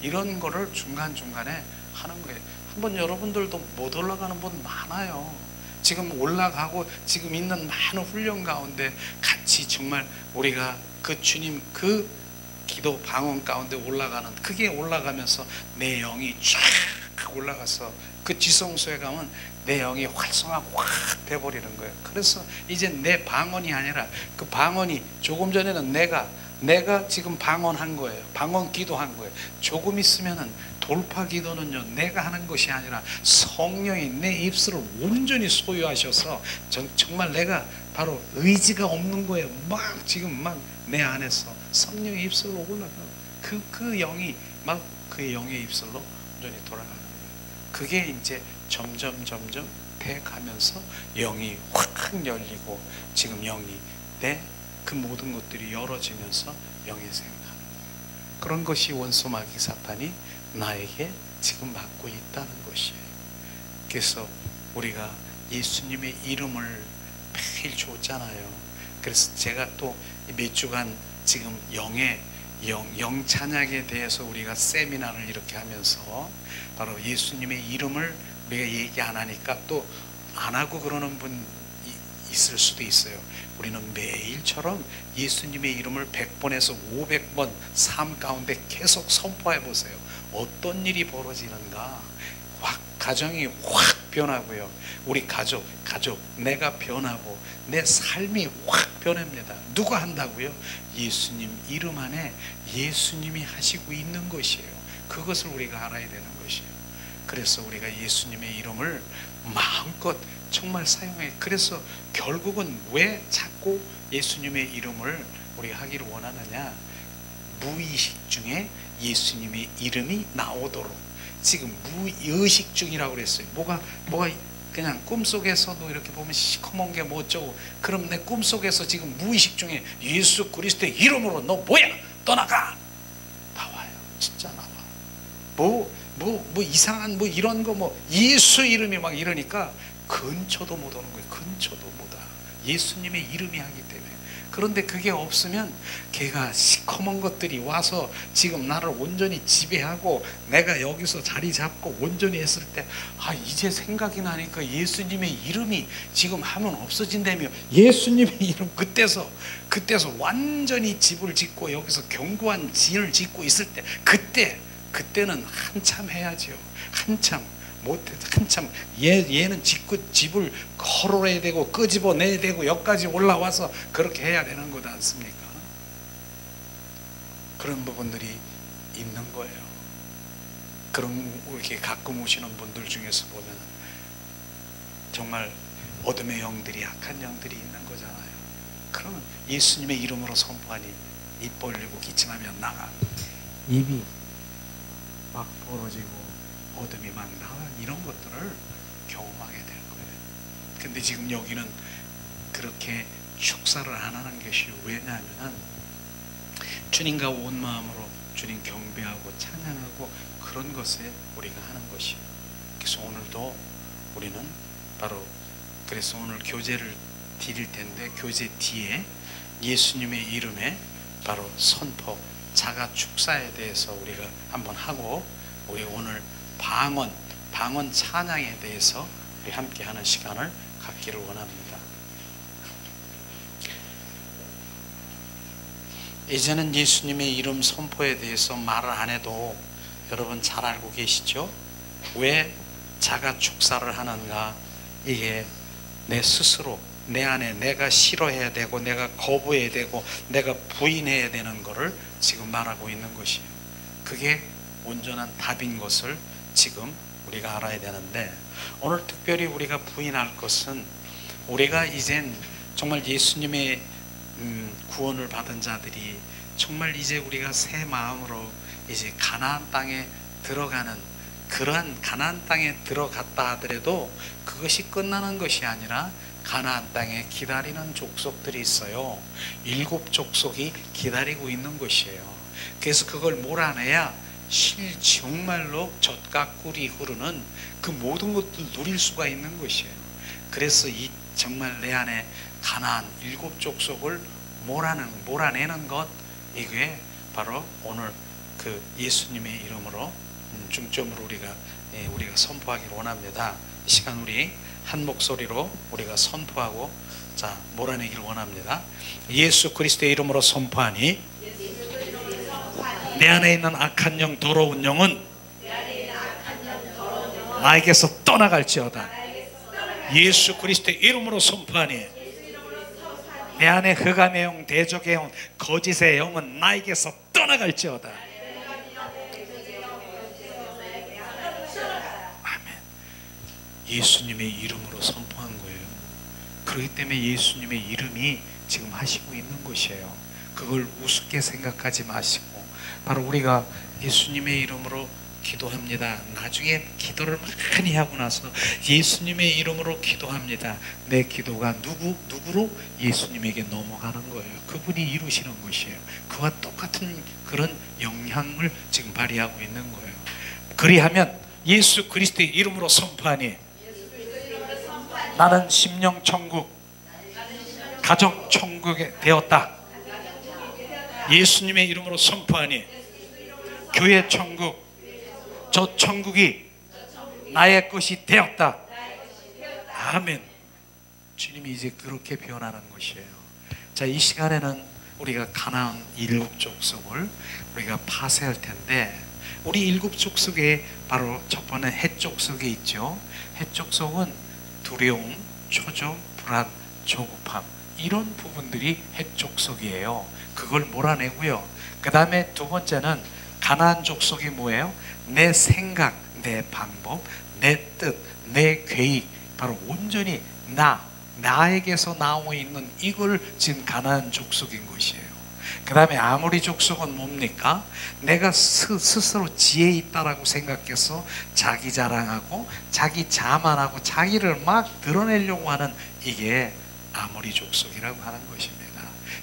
S2: 이런 거를 중간중간에 하는 거예요. 한번 여러분들도 못 올라가는 분 많아요. 지금 올라가고 지금 있는 많은 훈련 가운데 같이 정말 우리가 그 주님 그 기도 방언 가운데 올라가는, 그게 올라가면서 내 영이 쫙 올라가서 그 지성소에 가면 내 영이 활성화 확 돼버리는 거예요. 그래서 이제 내 방언이 아니라 그 방언이, 조금 전에는 내가 지금 방언한 거예요. 방언 기도한 거예요. 조금 있으면은 돌파 기도는요, 내가 하는 것이 아니라 성령이 내 입술을 온전히 소유하셔서 정말 내가 바로 의지가 없는 거예요. 막 지금 막 내 안에서 성령의 입술로 올라가, 그 영이 막 그 영의 입술로 온전히 돌아가는 거예요. 그게 이제 점점 돼가면서 영이 확 열리고, 지금 영이 내 그 모든 것들이 열어지면서 영의 생각하는 거예요. 그런 것이 원수 마귀 사탄이 나에게 지금 맡고 있다는 것이에요. 그래서 우리가 예수님의 이름을 매일 줬잖아요. 그래서 제가 또 몇 주간 지금 영 찬양에 대해서 우리가 세미나를 이렇게 하면서 바로 예수님의 이름을 우리가 얘기 안 하니까 또 안 하고 그러는 분 있을 수도 있어요. 우리는 매일처럼 예수님의 이름을 100번에서 500번 삶 가운데 계속 선포해 보세요. 어떤 일이 벌어지는가? 가정이 확 변하고요. 우리 가족, 내가 변하고 내 삶이 확 변합니다. 누가 한다고요? 예수님 이름 안에 예수님이 하시고 있는 것이에요. 그것을 우리가 알아야 되는 것이에요. 그래서 우리가 예수님의 이름을 마음껏 정말 사용해. 그래서 결국은 왜 자꾸 예수님의 이름을 우리가 하기를 원하느냐? 무의식 중에 예수님의 이름이 나오도록. 지금 무의식 중이라고 그랬어요. 뭐가 그냥 꿈속에서도 이렇게 보면 시커먼 게 뭐 어쩌고, 그럼 내 꿈속에서 지금 무의식 중에 예수 그리스도의 이름으로 너 뭐야? 떠나가! 나와요. 진짜 나와. 뭐 이상한 뭐 이런 거 뭐 예수 이름이 막 이러니까 근처도 못 오는 거예요. 근처도 못 와. 예수님의 이름이 하기 때문에. 그런데 그게 없으면 걔가 시커먼 것들이 와서 지금 나를 온전히 지배하고 내가 여기서 자리 잡고 온전히 했을 때, 이제 생각이 나니까 예수님의 이름이 지금 하면 없어진다며. 예수님의 이름 그때서 완전히 집을 짓고 여기서 견고한 진을 짓고 있을 때, 그때는 한참 해야죠. 한참 얘는 집을 걸어야 되고 끄집어내야 되고 여기까지 올라와서 그렇게 해야 되는 것 않습니까? 그런 부분들이 있는 거예요. 그런 이렇게 가끔 오시는 분들 중에서 보면 정말 어둠의 영들이, 악한 영들이 있는 거잖아요. 그러면 예수님의 이름으로 선포하니 입 벌리고 기침하면 나가. 입이 막 벌어지고 어둠이 막 나와. 이런 것들을 경험하게 될 거예요. 근데 지금 여기는 그렇게 축사를 안 하는 것이 왜냐하면 주님과 온 마음으로 주님 경배하고 찬양하고 그런 것에 우리가 하는 것이에요. 그래서 오늘도 우리는 바로, 그래서 오늘 교제를 드릴 텐데 교제 뒤에 예수님의 이름에 바로 선포, 자가 축사에 대해서 우리가 한번 하고, 우리 오늘 방언 찬양에 대해서 우리 함께 하는 시간을 갖기를 원합니다. 이제는 예수님의 이름 선포에 대해서 말을 안 해도 여러분 잘 알고 계시죠? 왜 자가 축사를 하는가? 이게 내 스스로, 내 안에 내가 싫어해야 되고 내가 거부해야 되고 내가 부인해야 되는 것을 지금 말하고 있는 것이에요. 그게 온전한 답인 것을 지금 우리가 알아야 되는데, 오늘 특별히 우리가 부인할 것은, 우리가 이젠 정말 예수님의 구원을 받은 자들이 정말 이제 우리가 새 마음으로 이제 가나안 땅에 들어가는, 그러한 가나안 땅에 들어갔다 하더라도 그것이 끝나는 것이 아니라 가나안 땅에 기다리는 족속들이 있어요. 7 족속이 기다리고 있는 것이에요. 그래서 그걸 몰아내야 정말로 젖과 꿀이 흐르는 그 모든 것들 누릴 수가 있는 것이에요. 그래서 이 정말 내 안에 가나안 7 족속을 몰아내는 것, 이게 바로 오늘 그 예수님의 이름으로 중점으로 우리가 선포하기를 원합니다. 이 시간 우리 한 목소리로 우리가 선포하고 몰아내기를 원합니다. 예수 그리스도의 이름으로 선포하니 내 안에 있는 악한 영, 더러운 영은 나에게서 떠나갈지어다. 예수 그리스도의 이름으로 선포하니 내 안에 흑암의 영, 대적의 영, 거짓의 영은 나에게서 떠나갈지어다. 아멘. 예수님의 이름으로 선포한 거예요. 그렇기 때문에 예수님의 이름이 지금 하시고 있는 것이에요. 그걸 우습게 생각하지 마시고, 바로 우리가 예수님의 이름으로 기도합니다. 나중에 기도를 많이 하고 나서 예수님의 이름으로 기도합니다. 내 기도가 누구로? 예수님에게 넘어가는 거예요. 그분이 이루시는 것이에요. 그와 똑같은 그런 영향을 지금 발휘하고 있는 거예요. 그리하면 예수 그리스도의 이름으로 선포하니 나는 심령 천국, 가정 천국에 되었다. 예수님의 이름으로 선포하니 교회 천국, 저 천국이 나의 것이 되었다. 아멘. 주님이 이제 그렇게 변하는 것이에요. 자, 이 시간에는 우리가 가나안 7 족속을 우리가 파쇄할 텐데, 우리 7 족속에 바로 첫 번째 헷 족속에 있죠. 헷 족속은 두려움, 초조, 불안, 조급함, 이런 부분들이 헷 족속이에요. 그걸 몰아내고요. 그 다음에 두 번째는 가나안 족속이 뭐예요? 내 생각, 내 방법, 내 뜻, 내 계획, 바로 온전히 나에게서 나오고 있는 이걸 지금 가나안 족속인 것이에요. 그 다음에 아모리 족속은 뭡니까? 내가 스스로 지혜 있다라고 생각해서 자기 자랑하고 자기 자만하고 자기를 막 드러내려고 하는, 이게 아모리 족속이라고 하는 것입니다.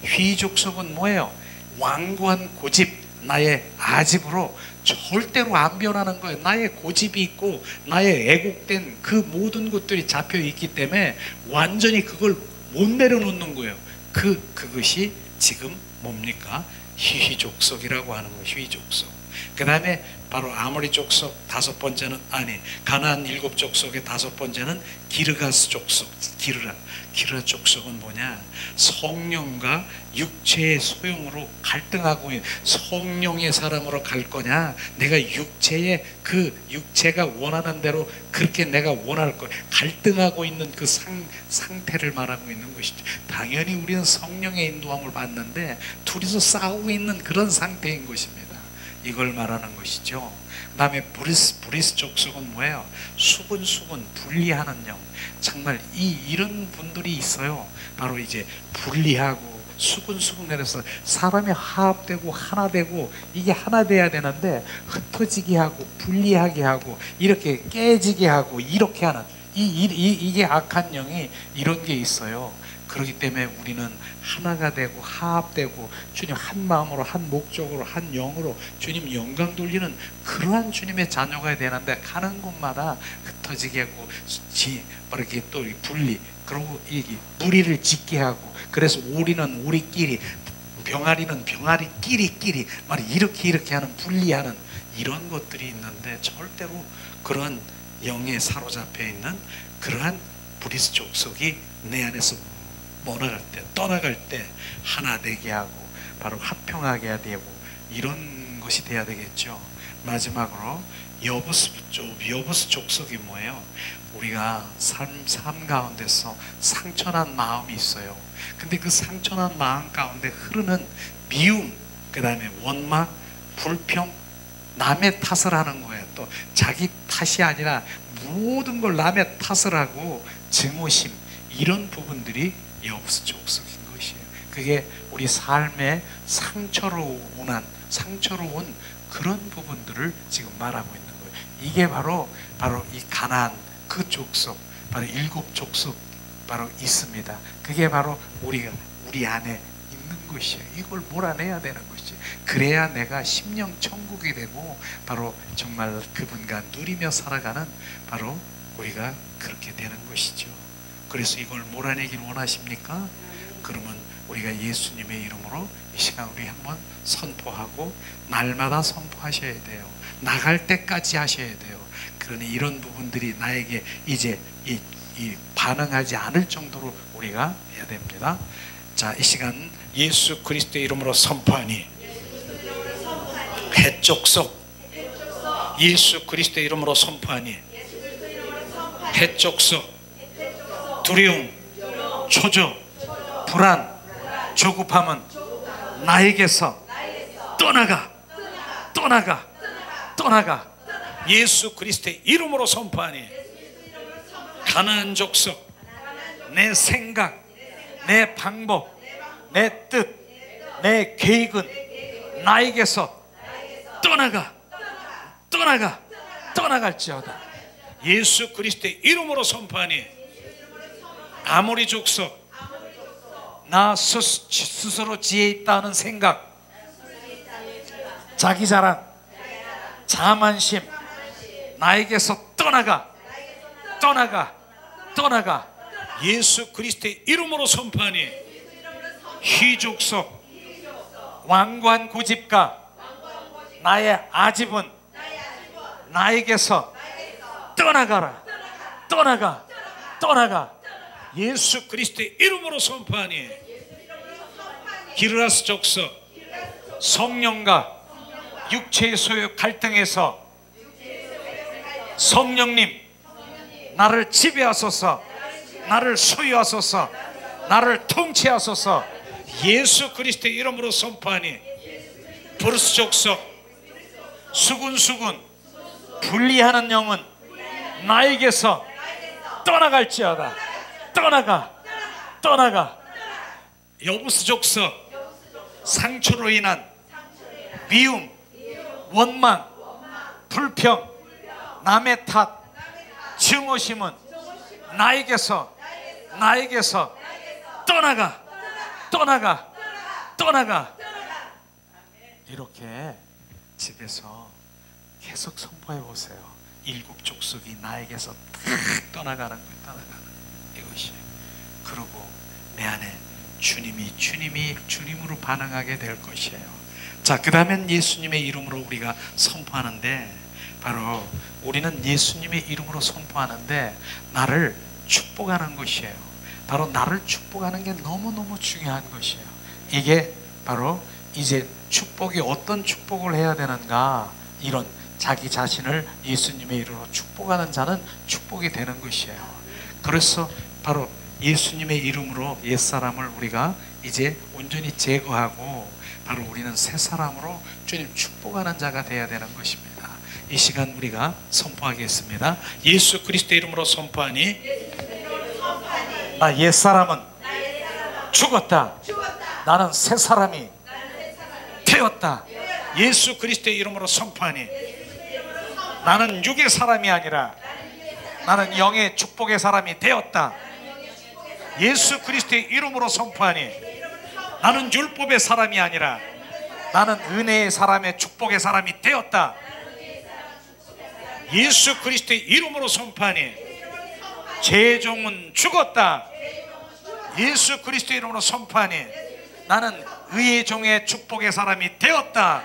S2: 휘 족속은 뭐예요? 완고한 고집, 나의 아집으로 절대로 안 변하는 거예요. 나의 고집이 있고 나의 애국된 그 모든 것들이 잡혀 있기 때문에 완전히 그걸 못 내려놓는 거예요. 그것이 지금 뭡니까? 휘 족속이라고 하는 거예요. 휘 족속. 그 다음에 바로 아모리 족속 다섯 번째는, 가나안 7 족속의 다섯 번째는 기르가스 족속. 기르가 족속은 뭐냐? 성령과 육체의 소용으로 갈등하고 있는, 성령의 사람으로 갈 거냐, 내가 육체가 원하는 대로 그렇게 내가 원할 거야, 갈등하고 있는 그 상태를 말하고 있는 것이죠. 당연히 우리는 성령의 인도함을 받는데 둘이서 싸우고 있는 그런 상태인 것입니다. 이걸 말하는 것이죠. 그 다음에 브리스 족속은 뭐예요? 수근수근 분리하는 영. 정말 이런 분들이 있어요. 바로 이제 분리하고 수근수근해서 사람이 화합되고 하나 되고, 이게 하나 돼야 되는데 흩어지게 하고 분리하게 하고 이렇게 깨지게 하고 이렇게 하는, 이게 악한 영이 이런 게 있어요. 그렇기 때문에 우리는 하나가 되고 화합되고 주님 한 마음으로 한 목적으로 한 영으로 주님 영광 돌리는 그러한 주님의 자녀가 되는데, 가는 곳마다 흩어지게 하고 이렇게 또 분리, 그리고 무리를 짓게 하고, 그래서 우리는 우리끼리, 병아리는 병아리끼리 막 이렇게 하는, 분리하는 이런 것들이 있는데, 절대로 그런 영에 사로잡혀 있는 그러한 브리스 족속이 내 안에서 떠나갈 때 하나 되게 하고 바로 합평하게 되고 이런 것이 돼야 되겠죠. 마지막으로 여부스 족속이 뭐예요? 우리가 삶 가운데서 상처난 마음이 있어요. 근데 그 상처난 마음 가운데 흐르는 미움, 그 다음에 원망, 불평, 남의 탓을 하는 거예요. 또 자기 탓이 아니라 모든 걸 남의 탓을 하고 증오심, 이런 부분들이 여부스 족속인 것이에요. 그게 우리 삶의 상처로 온 그런 부분들을 지금 말하고 있는 거예요. 이게 바로 이 가나안 그 족속, 바로 7 족속 바로 있습니다. 그게 바로 우리 안에 막는 것이에요. 이걸 몰아내야 되는 것이에요. 그래야 내가 심령 천국이 되고 바로 정말 그분과 누리며 살아가는 바로 우리가 그렇게 되는 것이죠. 그래서 이걸 몰아내길 원하십니까? 그러면 우리가 예수님의 이름으로 이 시간 우리 한번 선포하고 날마다 선포하셔야 돼요. 나갈 때까지 하셔야 돼요. 그러니 이런 부분들이 나에게 이제 이 반응하지 않을 정도로 우리가 해야 됩니다. 자, 이 시간 예수 그리스도의 이름으로 선포하니 해족속, 예수 그리스도의 이름으로 선포하니 해족속, 두려움, 초조, 불안, 조급함은 나에게서 떠나가, 떠나가, 떠나가. 예수 그리스도의 이름으로 선포하니 가나안 족속, 내 생각, 내 방법, 내 뜻, 내 계획은 나에게서 떠나가, 떠나가, 떠나갈지어다. 예수 그리스도의 이름으로 선포하니 아모리 족속, 나 스스로 지혜 있다는 생각, 자기 자랑, 자만심 나에게서 떠나가, 떠나가, 떠나가. 예수 그리스도의 이름으로 선포하니 희족속, 완고한 고집과 나의 아집은 나에게서 떠나가라, 떠나가, 떠나가. 예수 그리스도의 이름으로 선포하니 기르라스 족속, 성령과 육체의 소유 갈등에서 성령님 나를 지배하소서, 나를 소유하소서, 나를 통치하소서. 예수 그리스도의 이름으로 선포하니 브루스 족속, 수군수군 분리하는 영은 나에게서 떠나갈지어다, 떠나가, 떠나가. 여부스 족속, 상처로 인한 미움, 원망, 불평, 남의 탓, 증오심은 나에게서 떠나가, 떠나가, 떠나가. 이렇게 집에서 계속 선포해 보세요. 일곱 족속이 나에게서 탁 떠나가는 거예요. 떠나가는 이것이. 그리고 내 안에 주님으로 반응하게 될 것이에요. 자, 그 다음엔 예수님의 이름으로 우리가 선포하는데, 바로 우리는 예수님의 이름으로 선포하는데 나를 축복하는 것이에요. 바로 나를 축복하는 게 너무너무 중요한 것이에요. 이게 바로 이제 축복이 어떤 축복을 해야 되는가, 이런 자기 자신을 예수님의 이름으로 축복하는 자는 축복이 되는 것이에요. 그래서 바로 예수님의 이름으로 옛사람을 우리가 이제 온전히 제거하고 바로 우리는 새 사람으로 주님 축복하는 자가 되어야 되는 것입니다. 이 시간 우리가 선포하겠습니다. 예수 그리스도의 이름으로 선포하니 나 옛사람은 죽었다, 나는 새 사람이 되었다. 예수 그리스도의 이름으로 선포하니 나는 육의 사람이 아니라 나는 영의 축복의 사람이 되었다. 예수 그리스도의 이름으로 선포하니 나는 율법의 사람이 아니라 나는 은혜의 사람의 축복의 사람이 되었다. 예수 그리스도의 이름으로 선포하니 죄의 종은 죽었다. 예수 그리스도의 이름으로 선포하니 나는 의의 종의 축복의 사람이 되었다.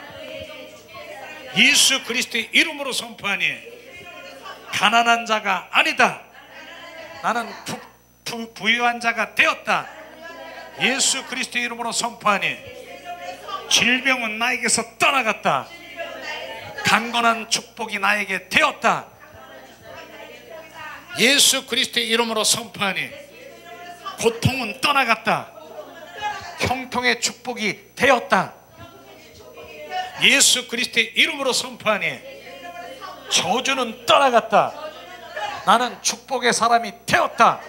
S2: 예수 그리스도의 이름으로 선포하니 가난한 자가 아니다. 나는 부유한 자가 되었다. 예수 그리스도의 이름으로 선포하니 질병은 나에게서 떠나갔다. 강건한 축복이 나에게 되었다. 예수 그리스도의 이름으로 선포하니 고통은 떠나갔다. 형통의 축복이 되었다. 예수 그리스도의 이름으로 선포하니 저주는 떠나갔다. 나는 축복의 사람이 되었다.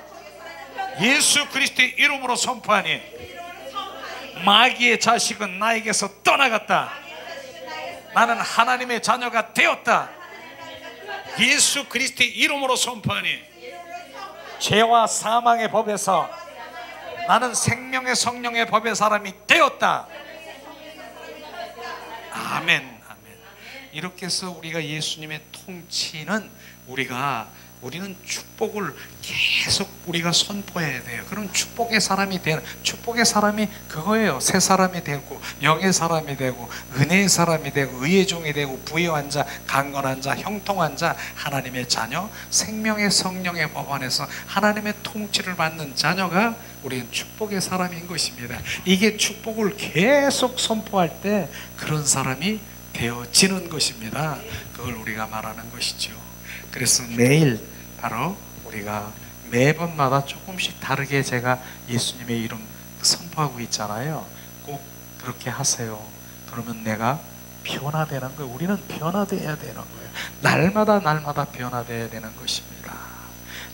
S2: 예수 그리스도의 이름으로 선포하니 마귀의 자식은 나에게서 떠나갔다. 나는 하나님의 자녀가 되었다. 예수 그리스도의 이름으로 선포하니 죄와 사망의 법에서 나는 생명의 성령의 법의 사람이 되었다. 아멘, 아멘. 이렇게 해서 우리가 예수님의 통치는 우리는 축복을 계속 우리가 선포해야 돼요. 그럼 축복의 사람이 되는, 축복의 사람이 그거예요. 새 사람이 되고, 영의 사람이 되고, 은혜의 사람이 되고, 의의 종이 되고, 부유한 자, 강건한 자, 형통한 자, 하나님의 자녀, 생명의 성령의 법 안에서 하나님의 통치를 받는 자녀가 우리는 축복의 사람인 것입니다. 이게 축복을 계속 선포할 때 그런 사람이 되어지는 것입니다. 그걸 우리가 말하는 것이죠. 그래서 매일 바로 우리가 매번마다 조금씩 다르게 제가 예수님의 이름 선포하고 있잖아요. 꼭 그렇게 하세요. 그러면 내가 변화되는 거예요. 우리는 변화되어야 되는 거예요. 날마다 변화되어야 되는 것입니다.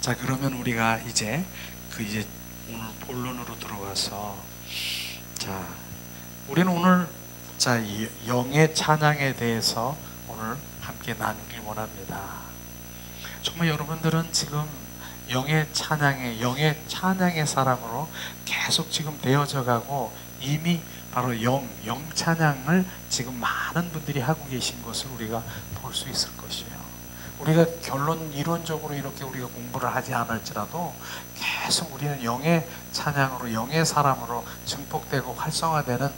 S2: 자, 그러면 우리가 이제 오늘 본론으로 들어가서, 자, 우리는 오늘 영의 찬양에 대해서 오늘 함께 나누길 원합니다. 정말 여러분들은 지금 영의 찬양의 사람으로 계속 지금 되어져 가고, 이미 바로 영 찬양을 지금 많은 분들이 하고 계신 것을 우리가 볼 수 있을 것이에요. 우리가 이론적으로 이렇게 우리가 공부를 하지 않을지라도 계속 우리는 영의 찬양으로, 영의 사람으로 증폭되고 활성화되는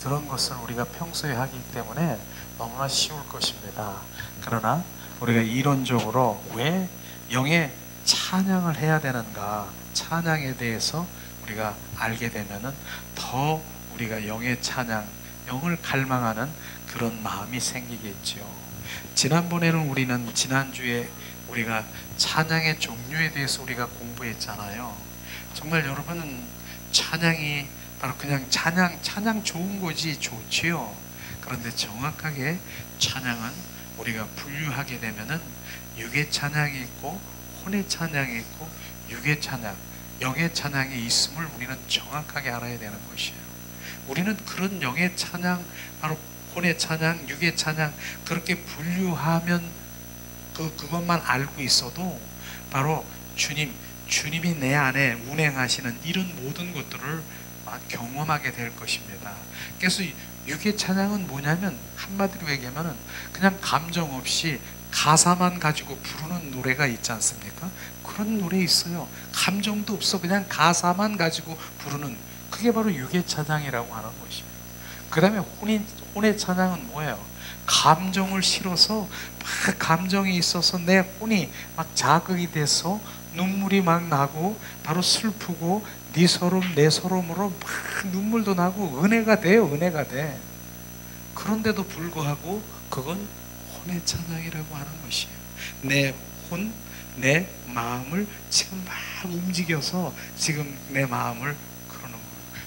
S2: 그런 것을 우리가 평소에 하기 때문에 너무나 쉬울 것입니다. 그러나 우리가 이론적으로 왜 영의 찬양을 해야 되는가, 찬양에 대해서 우리가 알게 되면은 더 우리가 영의 찬양, 영을 갈망하는 그런 마음이 생기겠죠. 지난주에 우리가 찬양의 종류에 대해서 우리가 공부했잖아요. 정말 여러분은 찬양이 바로 그냥 찬양 좋은 거지, 좋지요. 그런데 정확하게 찬양은 우리가 분류하게 되면은 육의 찬양이 있고, 혼의 찬양이 있고, 육의 찬양, 영의 찬양이 있음을 우리는 정확하게 알아야 되는 것이에요. 우리는 그런 영의 찬양, 바로 혼의 찬양, 육의 찬양, 그렇게 분류하면 그것만 알고 있어도 바로 주님이 내 안에 운행하시는 이런 모든 것들을 경험하게 될 것입니다. 그래서 육의 찬양은 뭐냐면, 한마디로 얘기하면 그냥 감정 없이 가사만 가지고 부르는 노래가 있지 않습니까? 그런 노래 있어요. 감정도 없어, 그냥 가사만 가지고 부르는, 그게 바로 육의 찬양이라고 하는 것입니다. 그 다음에 혼의 찬양은 뭐예요? 감정을 실어서 막 감정이 있어서 내 혼이 막 자극이 돼서 눈물이 막 나고, 바로 슬프고 네 서름 내 서름으로 막 눈물도 나고 은혜가 돼요. 은혜가 돼. 그런데도 불구하고 그건 혼의 찬양이라고 하는 것이에요. 내 마음을 지금 막 움직여서 지금 내 마음을 그러는 거예요.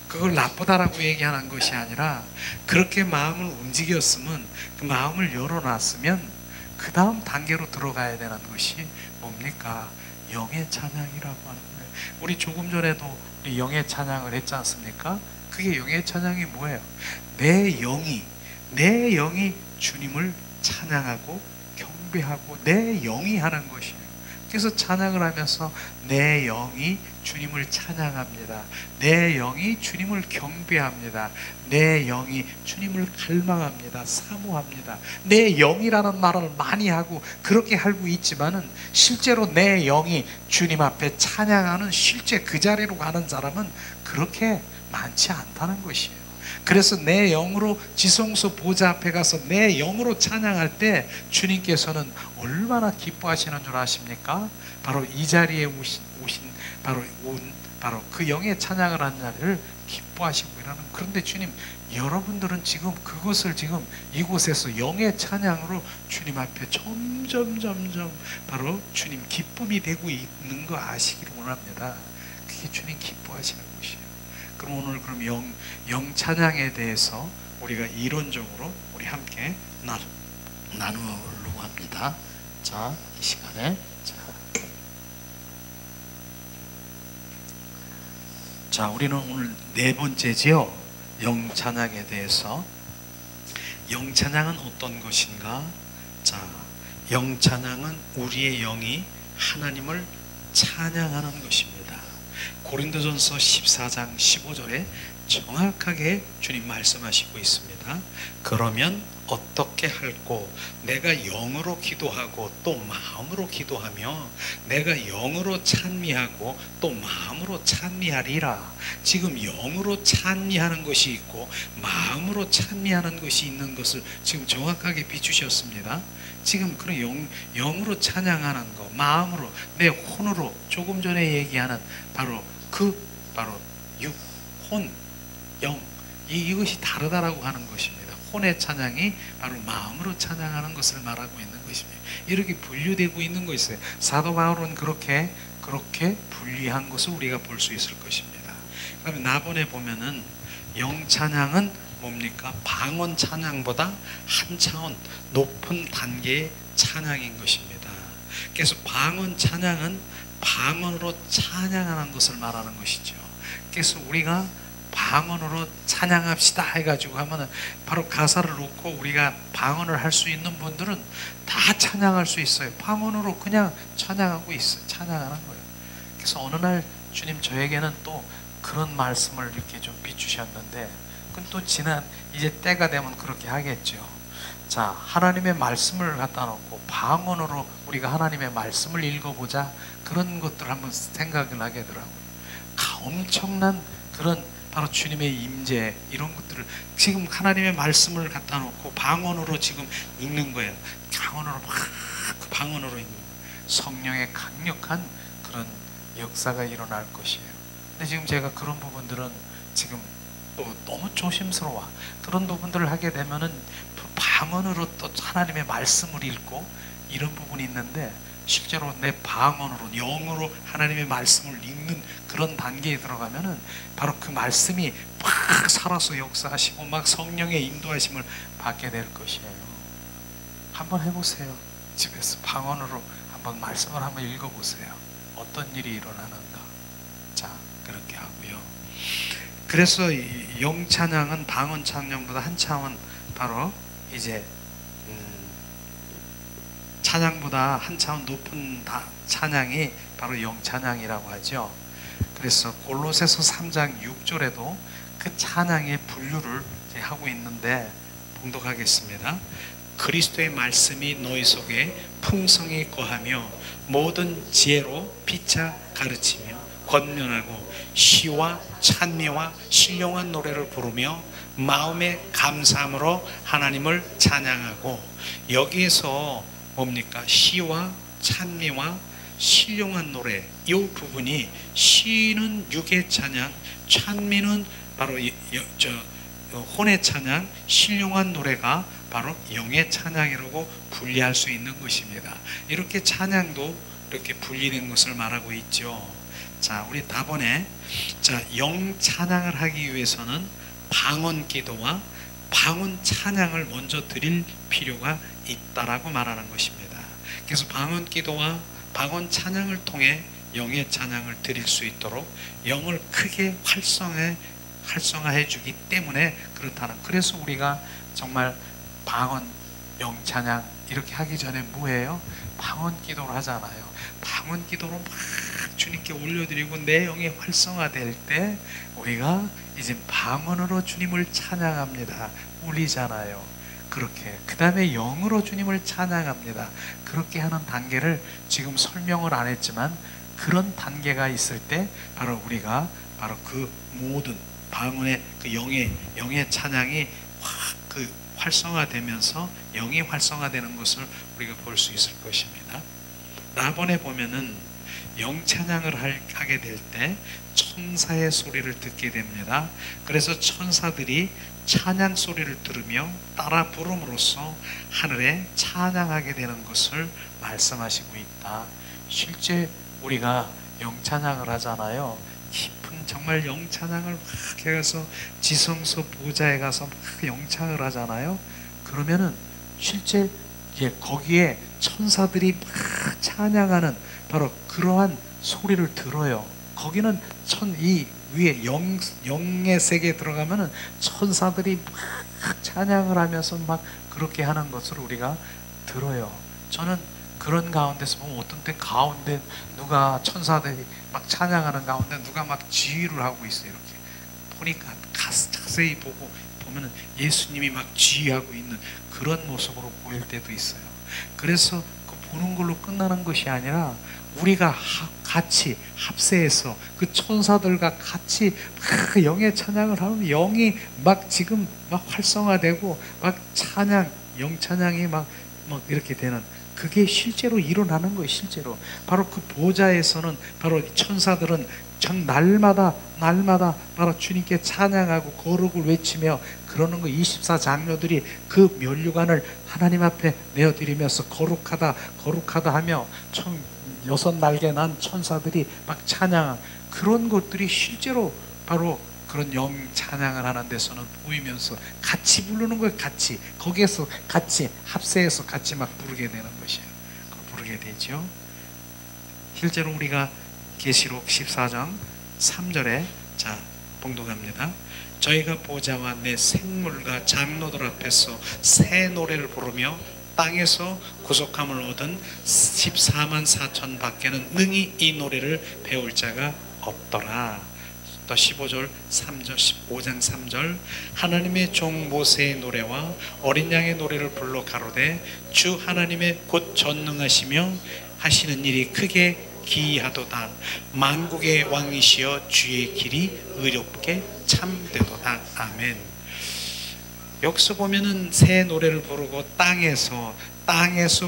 S2: 그걸 나쁘다라고 얘기하는 것이 아니라, 그렇게 마음을 움직였으면, 그 마음을 열어놨으면 그 다음 단계로 들어가야 되는 것이 뭡니까? 영의 찬양이라고 하는 거예요. 우리 조금 전에도 우리 영의 찬양을 했지 않습니까? 그게 영의 찬양이 뭐예요? 내 영이 주님을 찬양하고 경배하고 내 영이 하는 것이에요. 그래서 찬양을 하면서 내 영이 주님을 찬양합니다. 내 영이 주님을 경배합니다. 내 영이 주님을 갈망합니다. 사모합니다. 내 영이라는 말을 많이 하고 그렇게 알고 있지만은, 실제로 내 영이 주님 앞에 찬양하는, 실제 그 자리로 가는 사람은 그렇게 많지 않다는 것이에요. 그래서 내 영으로 지성소 보좌 앞에 가서 내 영으로 찬양할 때 주님께서는 얼마나 기뻐하시는 줄 아십니까? 바로 이 자리에 오신 바로 그 영의 찬양을 한 자리를 기뻐하시고 이라는. 그런데 주님, 여러분들은 지금 그것을 지금 이곳에서 영의 찬양으로 주님 앞에 점점 바로 주님 기쁨이 되고 있는 거 아시기를 원합니다. 그게 주님 기뻐하시는 것이에요. 그럼 오늘 영 찬양에 대해서 우리가 이론적으로 우리 함께 나누려고 합니다. 자, 이 시간에 자, 우리는 오늘 네 번째지요. 영 찬양에 대해서. 영 찬양은 어떤 것인가? 자, 영 찬양은 우리의 영이 하나님을 찬양하는 것입니다. 고린도전서 14장 15절에 정확하게 주님 말씀하시고 있습니다. 그러면 어떻게 할꼬? 내가 영으로 기도하고 또 마음으로 기도하며 내가 영으로 찬미하고 또 마음으로 찬미하리라. 지금 영으로 찬미하는 것이 있고 마음으로 찬미하는 것이 있는 것을 지금 정확하게 비추셨습니다. 지금 그런 영으로 찬양하는 거, 마음으로, 내 혼으로, 조금 전에 얘기하는 바로 육, 혼, 영, 이것이 다르다라고 하는 것입니다. 혼의 찬양이 바로 마음으로 찬양하는 것을 말하고 있는 것입니다. 이렇게 분류되고 있는 것이에요. 사도 바울은 그렇게 분리한 것을 우리가 볼 수 있을 것입니다. 그다음에 나번에 보면은 영 찬양은 뭡니까? 방언 찬양보다 한 차원 높은 단계의 찬양인 것입니다. 그래서 방언 찬양은 방언으로 찬양하는 것을 말하는 것이죠. 그래서 우리가 방언으로 찬양합시다 해가지고 하면은 바로 가사를 놓고 우리가 방언을 할 수 있는 분들은 다 찬양할 수 있어요. 방언으로 그냥 찬양하고 있어요. 찬양하는 거예요. 그래서 어느 날 주님 저에게는 또 그런 말씀을 이렇게 좀 비추셨는데, 그건 또 이제 때가 되면 그렇게 하겠죠. 자, 하나님의 말씀을 갖다 놓고 방언으로 우리가 하나님의 말씀을 읽어보자, 그런 것들 한번 생각을 하게 되더라고요. 엄청난 그런 바로 주님의 임재, 이런 것들을 지금 하나님의 말씀을 갖다 놓고 방언으로 지금 읽는 거예요. 방언으로 읽는 거예요. 성령의 강력한 그런 역사가 일어날 것이에요. 근데 지금 제가 그런 부분들은 지금 또 너무 조심스러워. 그런 부분들을 하게 되면은 방언으로 또 하나님의 말씀을 읽고 이런 부분이 있는데, 실제로 내 방언으로, 영으로 하나님의 말씀을 읽는 그런 단계에 들어가면은 바로 그 말씀이 막 살아서 역사하시고 막 성령의 인도하심을 받게 될 것이에요. 한번 해보세요. 집에서 방언으로 한번 말씀을 한번 읽어보세요. 어떤 일이 일어나는가. 자, 그렇게 하고요. 그래서 영 찬양은 방언 찬양보다 한 차원 바로 이제 찬양보다 한 차원 높은 찬양이 바로 영 찬양이라고 하죠. 그래서 골로새서 3장 6절에도 그 찬양의 분류를 하고 있는데 봉독하겠습니다. 그리스도의 말씀이 너희 속에 풍성히 거하며 모든 지혜로 피차 가르치며 권면하고 시와 찬미와 신령한 노래를 부르며 마음의 감사함으로 하나님을 찬양하고, 여기에서 뭡니까? 시와 찬미와 신령한 노래, 이 부분이 시는 육의 찬양, 찬미는 바로 혼의 찬양, 신령한 노래가 바로 영의 찬양이라고 분리할 수 있는 것입니다. 이렇게 찬양도 이렇게 분리된 것을 말하고 있죠. 자, 우리 다번에 영 찬양을 하기 위해서는 방언 기도와 방언 찬양을 먼저 드릴 필요가 있다라고 말하는 것입니다. 그래서 방언 기도와 방언 찬양을 통해 영의 찬양을 드릴 수 있도록 영을 크게 활성화해 주기 때문에 그렇다는. 그래서 우리가 정말 방언, 영 찬양 이렇게 하기 전에 뭐예요? 방언 기도를 하잖아요. 방언 기도로 막 주님께 올려드리고 내 영이 활성화될 때 우리가 이제 방언으로 주님을 찬양합니다. 울리잖아요. 그렇게 그 다음에 영으로 주님을 찬양합니다. 그렇게 하는 단계를 지금 설명을 안 했지만, 그런 단계가 있을 때 바로 우리가 바로 그 모든 방언의 그 영의 찬양이 확 활성화되면서 영이 활성화되는 것을 우리가 볼 수 있을 것입니다. 나번에 보면은 영 찬양을 하게 될 때 천사의 소리를 듣게 됩니다. 그래서 천사들이 찬양 소리를 들으며 따라 부름으로써 하늘에 찬양하게 되는 것을 말씀하시고 있다. 실제 우리가 영 찬양을 하잖아요. 깊은 정말 영 찬양을 막 해서 지성소 보좌에 가서 막 영창을 하잖아요. 그러면은 실제 거기에 천사들이 막 찬양하는 바로 그러한 소리를 들어요. 거기는 이 위에 영의 세계에 들어가면은 천사들이 막 찬양을 하면서 막 그렇게 하는 것을 우리가 들어요. 저는 그런 가운데서 보면 어떤 때 가운데 누가 천사들이 막 찬양하는 가운데 누가 막 지휘를 하고 있어요. 이렇게 보니까 자세히 보면은 예수님이 막 지휘하고 있는 그런 모습으로 보일 때도 있어요. 그래서 그 보는 걸로 끝나는 것이 아니라 우리가 같이 합세해서 그 천사들과 같이 막 영의 찬양을 하면 영이 막 지금 막 활성화되고 막 찬양, 영 찬양이 막 이렇게 되는 그게 실제로 일어나는 거예요. 실제로 바로 그 보좌에서는 바로 천사들은 전 날마다 바로 주님께 찬양하고 거룩을 외치며 그러는 거 24장로들이 그 면류관을 하나님 앞에 내어드리면서 거룩하다 하며 참 6날개 난 천사들이 막 찬양한 그런 것들이 실제로 바로 그런 영 찬양을 하는 데서는 보이면서 같이 부르는 거예요. 같이 거기에서 같이 합세해서 같이 막 부르게 되는 것이에요. 부르게 되죠. 실제로 우리가 계시록 14장 3절에 자 봉독합니다. 저희가 보좌와 내 생물과 장로들 앞에서 새 노래를 부르며 땅에서 구속함을 얻은 14만 4천 밖에는 능히 이 노래를 배울 자가 없더라. 또 15절 3절 15장 3절 하나님의 종 모세의 노래와 어린 양의 노래를 불러 가로되 주 하나님의 곧 전능하시며 하시는 일이 크게 기이하도다. 만국의 왕이시여 주의 길이 의롭게 참되도다. 아멘. 여기서 보면은 새 노래를 부르고 땅에서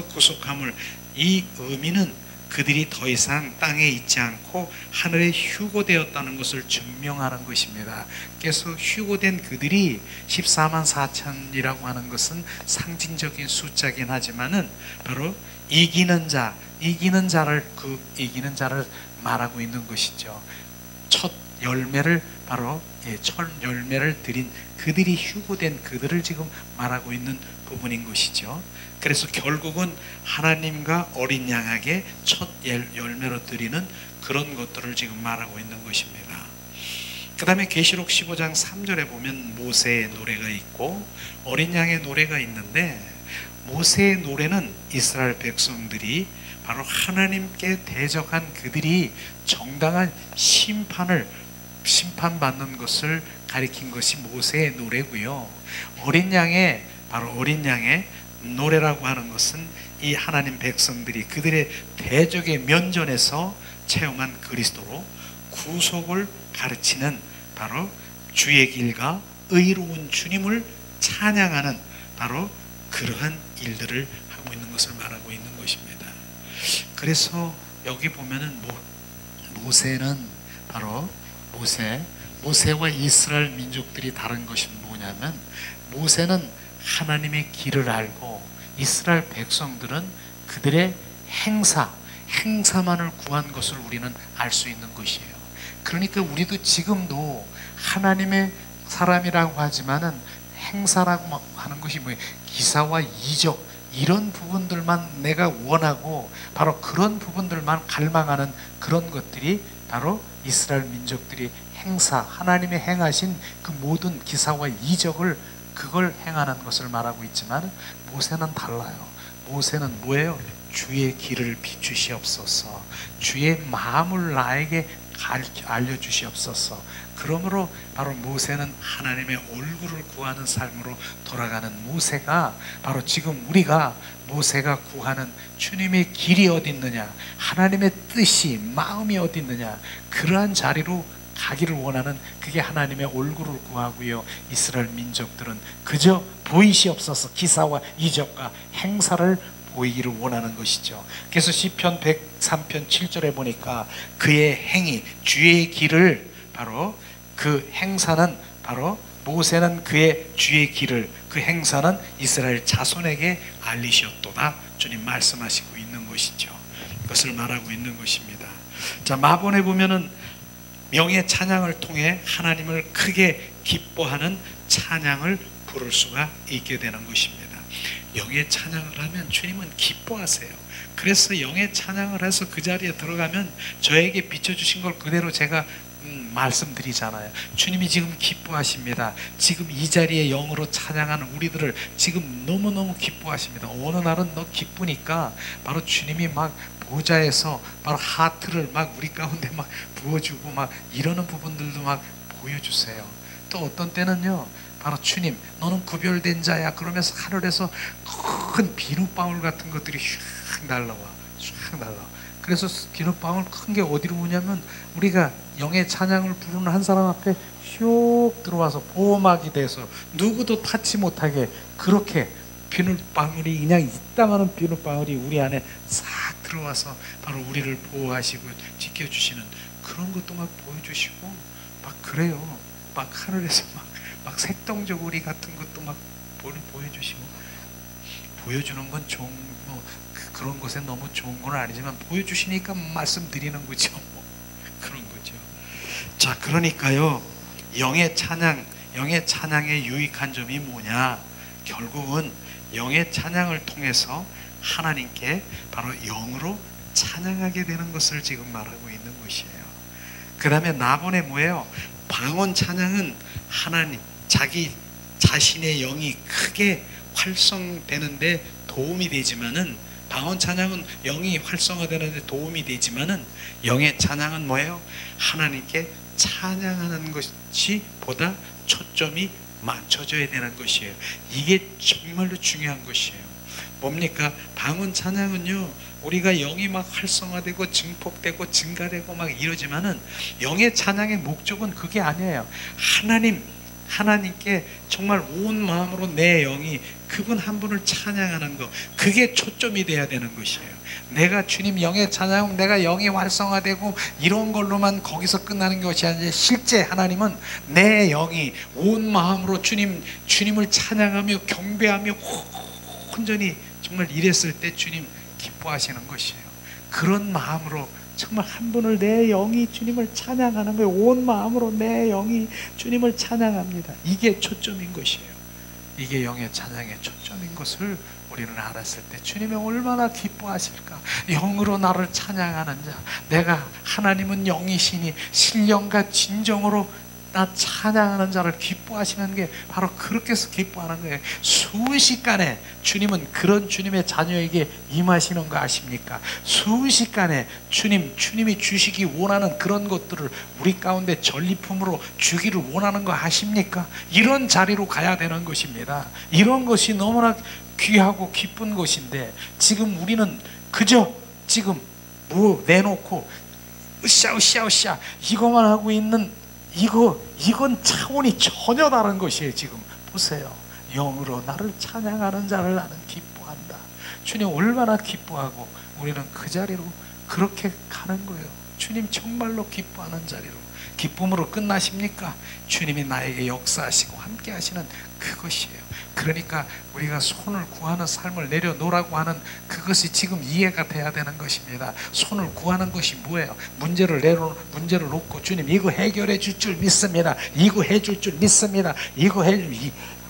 S2: 구속함을 이 의미는 그들이 더 이상 땅에 있지 않고 하늘에 휴고되었다는 것을 증명하는 것입니다. 그래서 휴고된 그들이 14만 4천이라고 하는 것은 상징적인 숫자긴 하지만은 바로 이기는 자를 말하고 있는 것이죠. 첫 열매를 바로 첫 열매를 드린 그들이 휴고된 그들을 지금 말하고 있는 부분인 것이죠. 그래서 결국은 하나님과 어린 양에게 첫 열매로 드리는 그런 것들을 지금 말하고 있는 것입니다. 그 다음에 계시록 15장 3절에 보면 모세의 노래가 있고 어린 양의 노래가 있는데 모세의 노래는 이스라엘 백성들이 바로 하나님께 대적한 그들이 정당한 심판받는 것을 가리킨 것이 모세의 노래고요. 어린 양의 노래라고 하는 것은 이 하나님 백성들이 그들의 대적의 면전에서 체험한 그리스도로 구속을 가르치는 바로 주의 길과 의로운 주님을 찬양하는 바로 그러한 일들을 하고 있는 것을 말하고 있는 것입니다. 그래서 여기 보면은 모세는 바로 모세와 이스라엘 민족들이 다른 것이 뭐냐면 모세는 하나님의 길을 알고 이스라엘 백성들은 그들의 행사만을 구한 것을 우리는 알 수 있는 것이에요. 그러니까 우리도 지금도 하나님의 사람이라고 하지만은 행사라고 하는 것이 뭐예요? 기사와 이적 이런 부분들만 내가 원하고 바로 그런 부분들만 갈망하는 그런 것들이 바로 이스라엘 민족들이 하나님의 행하신 그 모든 기사와 이적을 그걸 행하는 것을 말하고 있지만 모세는 달라요. 모세는 뭐예요? 주의 길을 비추시옵소서. 주의 마음을 나에게 알려주시옵소서. 그러므로 바로 모세는 하나님의 얼굴을 구하는 삶으로 돌아가는 모세가 바로 지금 우리가 모세가 구하는 주님의 길이 어디 있느냐, 하나님의 뜻이 마음이 어디 있느냐, 그러한 자리로 가기를 원하는 그게 하나님의 얼굴을 구하고요. 이스라엘 민족들은 그저 보이시옵소서 기사와 이적과 행사를 보이기를 원하는 것이죠. 그래서 시편 103편 7절에 보니까 그의 행위 주의 길을 바로 그 행사는 바로 모세는 그의 주의 길을 그 행사는 이스라엘 자손에게 알리셨도다 주님 말씀하시고 있는 것이죠. 그것을 말하고 있는 것입니다. 자, 마본에 보면은 명예 찬양을 통해 하나님을 크게 기뻐하는 찬양을 부를 수가 있게 되는 것입니다. 영의 찬양을 하면 주님은 기뻐하세요. 그래서 영의 찬양을 해서 그 자리에 들어가면 저에게 비춰주신 걸 그대로 제가 말씀드리잖아요. 주님이 지금 기뻐하십니다. 지금 이 자리에 영으로 찬양하는 우리들을 지금 너무너무 기뻐하십니다. 어느 날은 너 기쁘니까 바로 주님이 막 보좌에서 바로 하트를 막 우리 가운데 막 부어주고 막 이러는 부분들도 막 보여주세요. 또 어떤 때는요, 바로 주님 너는 구별된 자야 그러면서 하늘에서 큰 비눗방울 같은 것들이 휙 날라와, 휙 날라와. 그래서 비눗방울 큰 게 어디로 오냐면 우리가 영의 찬양을 부르는 한 사람 앞에 슉 들어와서 보호막이 돼서 누구도 타치 못하게 그렇게 비눗방울이 그냥 이따마한 비눗방울이 우리 안에 싹 들어와서 바로 우리를 보호하시고 지켜주시는 그런 것도 막 보여주시고 막 그래요. 막 하늘에서 막 색동저고리 같은 것도 막 보여주시고, 보여주는 건 좋은 그런 것에 너무 좋은 건 아니지만 보여주시니까 말씀드리는 거죠. 그런 거죠. 자, 그러니까요, 영의 찬양의 유익한 점이 뭐냐? 결국은 영의 찬양을 통해서 하나님께 바로 영으로 찬양하게 되는 것을 지금 말하고 있는 것이에요. 그 다음에 나번에 뭐예요? 방언 찬양은 하나님 자기 자신의 영이 크게 활성되는데 도움이 되지만은, 방언 찬양은 영이 활성화되는데 도움이 되지만은, 영의 찬양은 뭐예요? 하나님께 찬양하는 것이 보다 초점이 맞춰져야 되는 것이에요. 이게 정말로 중요한 것이에요. 뭡니까? 방언 찬양은요, 우리가 영이 막 활성화되고 증폭되고 증가되고 막 이러지만은 영의 찬양의 목적은 그게 아니에요. 하나님께 정말 온 마음으로 내 영이 그분 한 분을 찬양하는 것, 그게 초점이 돼야 되는 것이에요. 내가 주님 영의 찬양, 내가 영이 활성화되고 이런 걸로만 거기서 끝나는 것이 아니라 실제 하나님은 내 영이 온 마음으로 주님을 찬양하며 경배하며 온전히 정말 이랬을 때 주님 기뻐하시는 것이에요. 그런 마음으로 정말 한 분을 내 영이 주님을 찬양하는 거예요. 온 마음으로 내 영이 주님을 찬양합니다. 이게 초점인 것이에요. 이게 영의 찬양의 초점인 것을 우리는 알았을 때 주님이 얼마나 기뻐하실까. 영으로 나를 찬양하는 자, 내가 하나님은 영이시니 신령과 진정으로 나 찬양하는 자를 기뻐하시는 게 바로 그렇게 해서 기뻐하는 거예요. 순식간에 주님은 그런 주님의 자녀에게 임하시는 거 아십니까? 순식간에 주님이 주시기 원하는 그런 것들을 우리 가운데 전리품으로 주기를 원하는 거 아십니까? 이런 자리로 가야 되는 것입니다. 이런 것이 너무나 귀하고 기쁜 것인데, 지금 우리는 그저 지금 뭐 내놓고 으쌰 이거만 하고 있는, 이건 차원이 전혀 다른 것이에요. 지금 보세요. 영으로 나를 찬양하는 자를 나는 기뻐한다. 주님 얼마나 기뻐하고 우리는 그 자리로 그렇게 가는 거예요. 주님 정말로 기뻐하는 자리로. 기쁨으로 끝나십니까? 주님이 나에게 역사하시고 함께 하시는 그것이에요. 그러니까 우리가 손을 구하는 삶을 내려놓으라고 하는 그것이 지금 이해가 돼야 되는 것입니다. 손을 구하는 것이 뭐예요? 문제를 놓고 주님 이거 해결해 줄 줄 믿습니다. 이거 해줄 줄 믿습니다.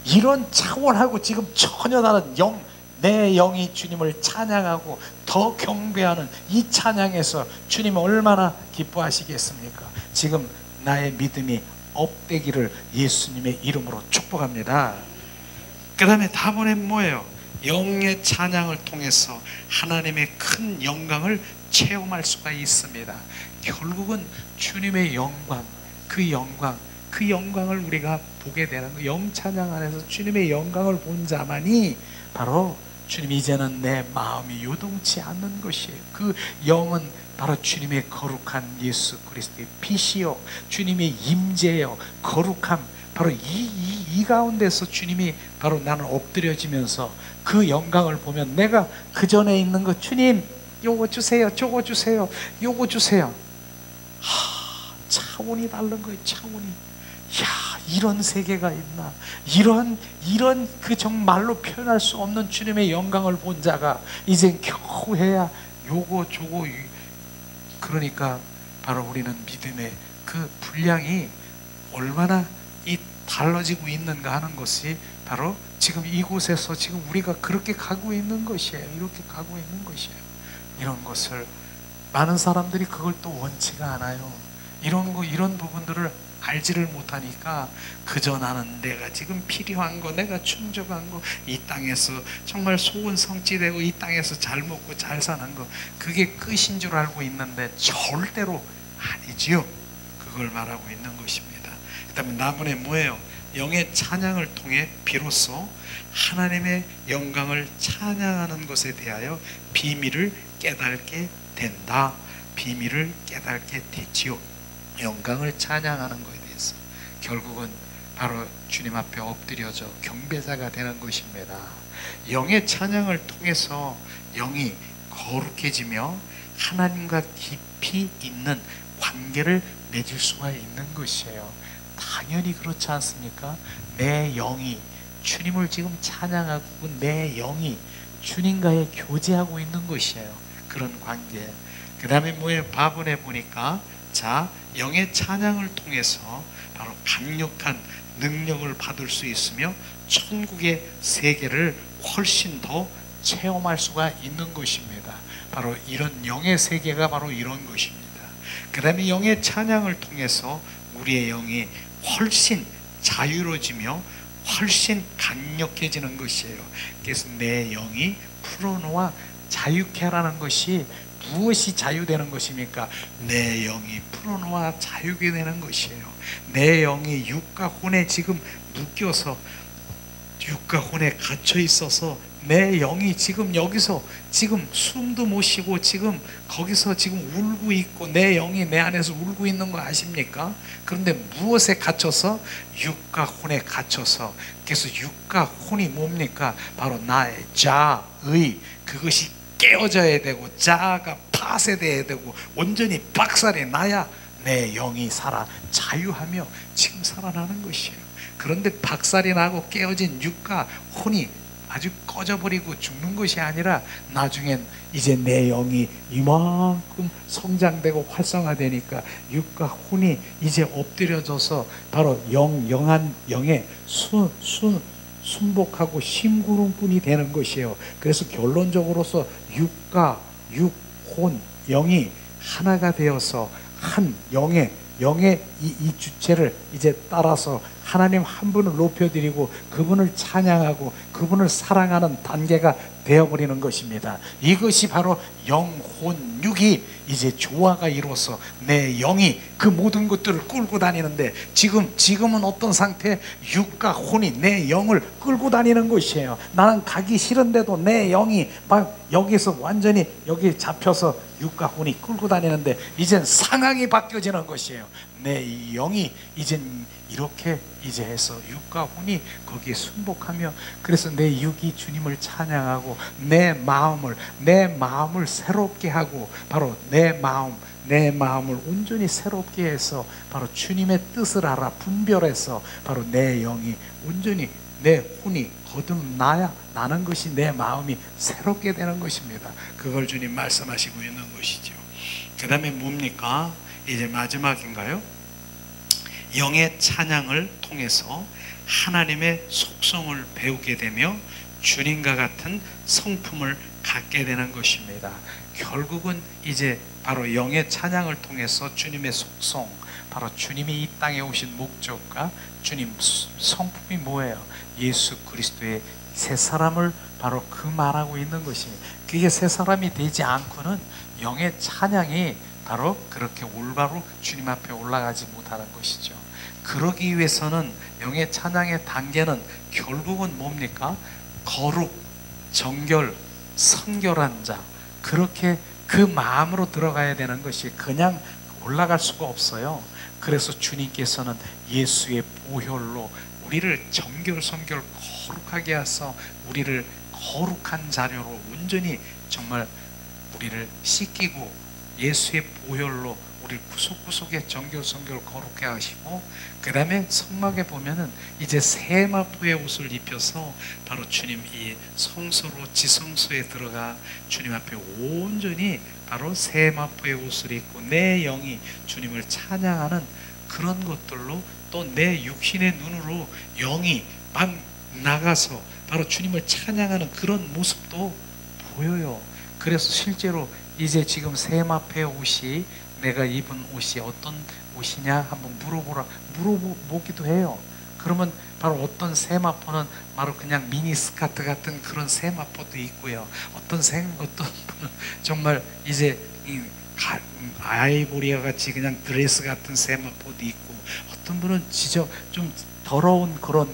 S2: 이런 차원하고 지금 전혀 다른 내 영이 주님을 찬양하고 더 경배하는 이 찬양에서 주님 얼마나 기뻐하시겠습니까? 지금 나의 믿음이 업되기를 예수님의 이름으로 축복합니다. 그 다음에 다번에 뭐예요? 영의 찬양을 통해서 하나님의 큰 영광을 체험할 수가 있습니다. 결국은 주님의 영광, 그 영광을 우리가 보게 되는 거예요. 영 찬양 안에서 주님의 영광을 본 자만이 바로 주님, 이제는 내 마음이 요동치 않는 것이에요. 그 영은 바로 주님의 거룩한 예수 그리스도의 빛이요, 주님의 임재요, 거룩함, 바로 이 가운데서 주님이 바로 나는 엎드려지면서 그 영광을 보면 내가 그 전에 있는 것, 주님 요거 주세요, 저거 주세요, 요거 주세요. 차원이 다른 거예요. 차원이. 이런 세계가 있나? 이런 그 정말로 표현할 수 없는 주님의 영광을 본 자가 이제 겨우 해야 요거 저거. 그러니까 바로 우리는 믿음의 그 분량이 얼마나 달라지고 있는가 하는 것이 바로 지금 이곳에서 지금 우리가 그렇게 가고 있는 것이에요. 이렇게 가고 있는 것이에요. 이런 것을 많은 사람들이 그걸 또 원치가 않아요. 이런 부분들을 알지를 못하니까 그저 나는 내가 지금 필요한 거, 내가 충족한 거, 이 땅에서 정말 소원 성취되고 이 땅에서 잘 먹고 잘 사는 거, 그게 끝인 줄 알고 있는데 절대로 아니지요. 그걸 말하고 있는 것입니다. 그 다음에 나머지 뭐예요? 영의 찬양을 통해 비로소 하나님의 영광을 찬양하는 것에 대하여 비밀을 깨닫게 된다. 비밀을 깨닫게 되지요. 영광을 찬양하는 것에 대해서 결국은 바로 주님 앞에 엎드려져 경배자가 되는 것입니다. 영의 찬양을 통해서 영이 거룩해지며 하나님과 깊이 있는 관계를 맺을 수가 있는 것이에요. 당연히 그렇지 않습니까? 내 영이 주님을 지금 찬양하고 내 영이 주님과의 교제하고 있는 것이에요. 그런 관계. 그 다음에 뭐예요? 바본에 보니까 자, 영의 찬양을 통해서 바로 강력한 능력을 받을 수 있으며 천국의 세계를 훨씬 더 체험할 수가 있는 것입니다. 바로 이런 영의 세계가 바로 이런 것입니다. 그 다음에 영의 찬양을 통해서 우리의 영이 훨씬 자유로워지며 훨씬 강력해지는 것이에요. 그래서 내 영이 풀어놓아 자유케 하라는 것이 무엇이 자유되는 것입니까? 내 영이 풀어놓아 자유게 되는 것이에요. 내 영이 육과 혼에 지금 묶여서 육과 혼에 갇혀 있어서 내 영이 지금 여기서 지금 숨도 못 쉬고 지금 거기서 지금 울고 있고 내 영이 내 안에서 울고 있는 거 아십니까? 그런데 무엇에 갇혀서? 육과 혼에 갇혀서. 그래서 육과 혼이 뭡니까? 바로 나의 자의, 그것이 깨어져야 되고 자아가 파쇄돼야 되고 온전히 박살이 나야 내 영이 살아 자유하며 지금 살아나는 것이에요. 그런데 박살이 나고 깨어진 육과 혼이 아주 꺼져버리고 죽는 것이 아니라 나중엔 이제 내 영이 이만큼 성장되고 활성화되니까 육과 혼이 이제 엎드려져서 바로 영한 영의 순복하고 심구름뿐이 되는 것이에요. 그래서 결론적으로서 육과 혼, 영이 하나가 되어서 한 영의 이 주체를 이제 따라서 하나님 한 분을 높여드리고 그분을 찬양하고 그분을 사랑하는 단계가 되어버리는 것입니다. 이것이 바로 영혼 육이 이제 조화가 이루어서 내 영이 그 모든 것들을 끌고 다니는데 지금은 어떤 상태? 육과 혼이 내 영을 끌고 다니는 것이에요. 나는 가기 싫은데도 내 영이 막 여기서 완전히 여기 잡혀서 육과 혼이 끌고 다니는데 이젠 상황이 바뀌어지는 것이에요. 내 영이 이젠 이렇게 이제 해서 육과 혼이 거기에 순복하며 그래서 내 육이 주님을 찬양하고 내 마음을 새롭게 하고 바로 내 마음을 온전히 새롭게 해서 바로 주님의 뜻을 알아 분별해서 바로 내 영이 온전히 내 혼이 거듭나야 나는 것이 내 마음이 새롭게 되는 것입니다. 그걸 주님 말씀하시고 있는 것이죠. 그 다음에 뭡니까? 이제 마지막인가요? 영의 찬양을 통해서 하나님의 속성을 배우게 되며 주님과 같은 성품을 갖게 되는 것입니다. 결국은 이제 바로 영의 찬양을 통해서 주님의 속성, 바로 주님이 이 땅에 오신 목적과 주님 성품이 뭐예요? 예수 그리스도의 새 사람을 바로 그 말하고 있는 것입니다. 그게 새 사람이 되지 않고는 영의 찬양이 바로 그렇게 올바로 주님 앞에 올라가지 못하는 것이죠. 그러기 위해서는 영의 찬양의 단계는 결국은 뭡니까? 거룩, 정결, 성결한 자, 그렇게 그 마음으로 들어가야 되는 것이 그냥 올라갈 수가 없어요. 그래서 주님께서는 예수의 보혈로 우리를 정결, 성결, 거룩하게 하셔서 우리를 거룩한 자료로 온전히 정말 우리를 씻기고 예수의 보혈로 우리 구속구속의 정결, 성결, 거룩해 하시고 그 다음에 성막에 보면은 이제 새 마포의 옷을 입혀서 바로 주님 이 성소로 지성소에 들어가 주님 앞에 온전히 바로 새 마포의 옷을 입고 내 영이 주님을 찬양하는 그런 것들로 또 내 육신의 눈으로 영이 막 나가서 바로 주님을 찬양하는 그런 모습도 보여요. 그래서 실제로 이제 지금 새 마포의 옷이 내가 입은 옷이 어떤 오시냐 한번 물어보기도 해요. 그러면 바로 어떤 세마포는 바로 그냥 미니 스커트 같은 그런 세마포도 있고요. 어떤 분은 정말 이제 아이보리아 같이 그냥 드레스 같은 세마포도 있고, 어떤 분은 진짜 좀 더러운 그런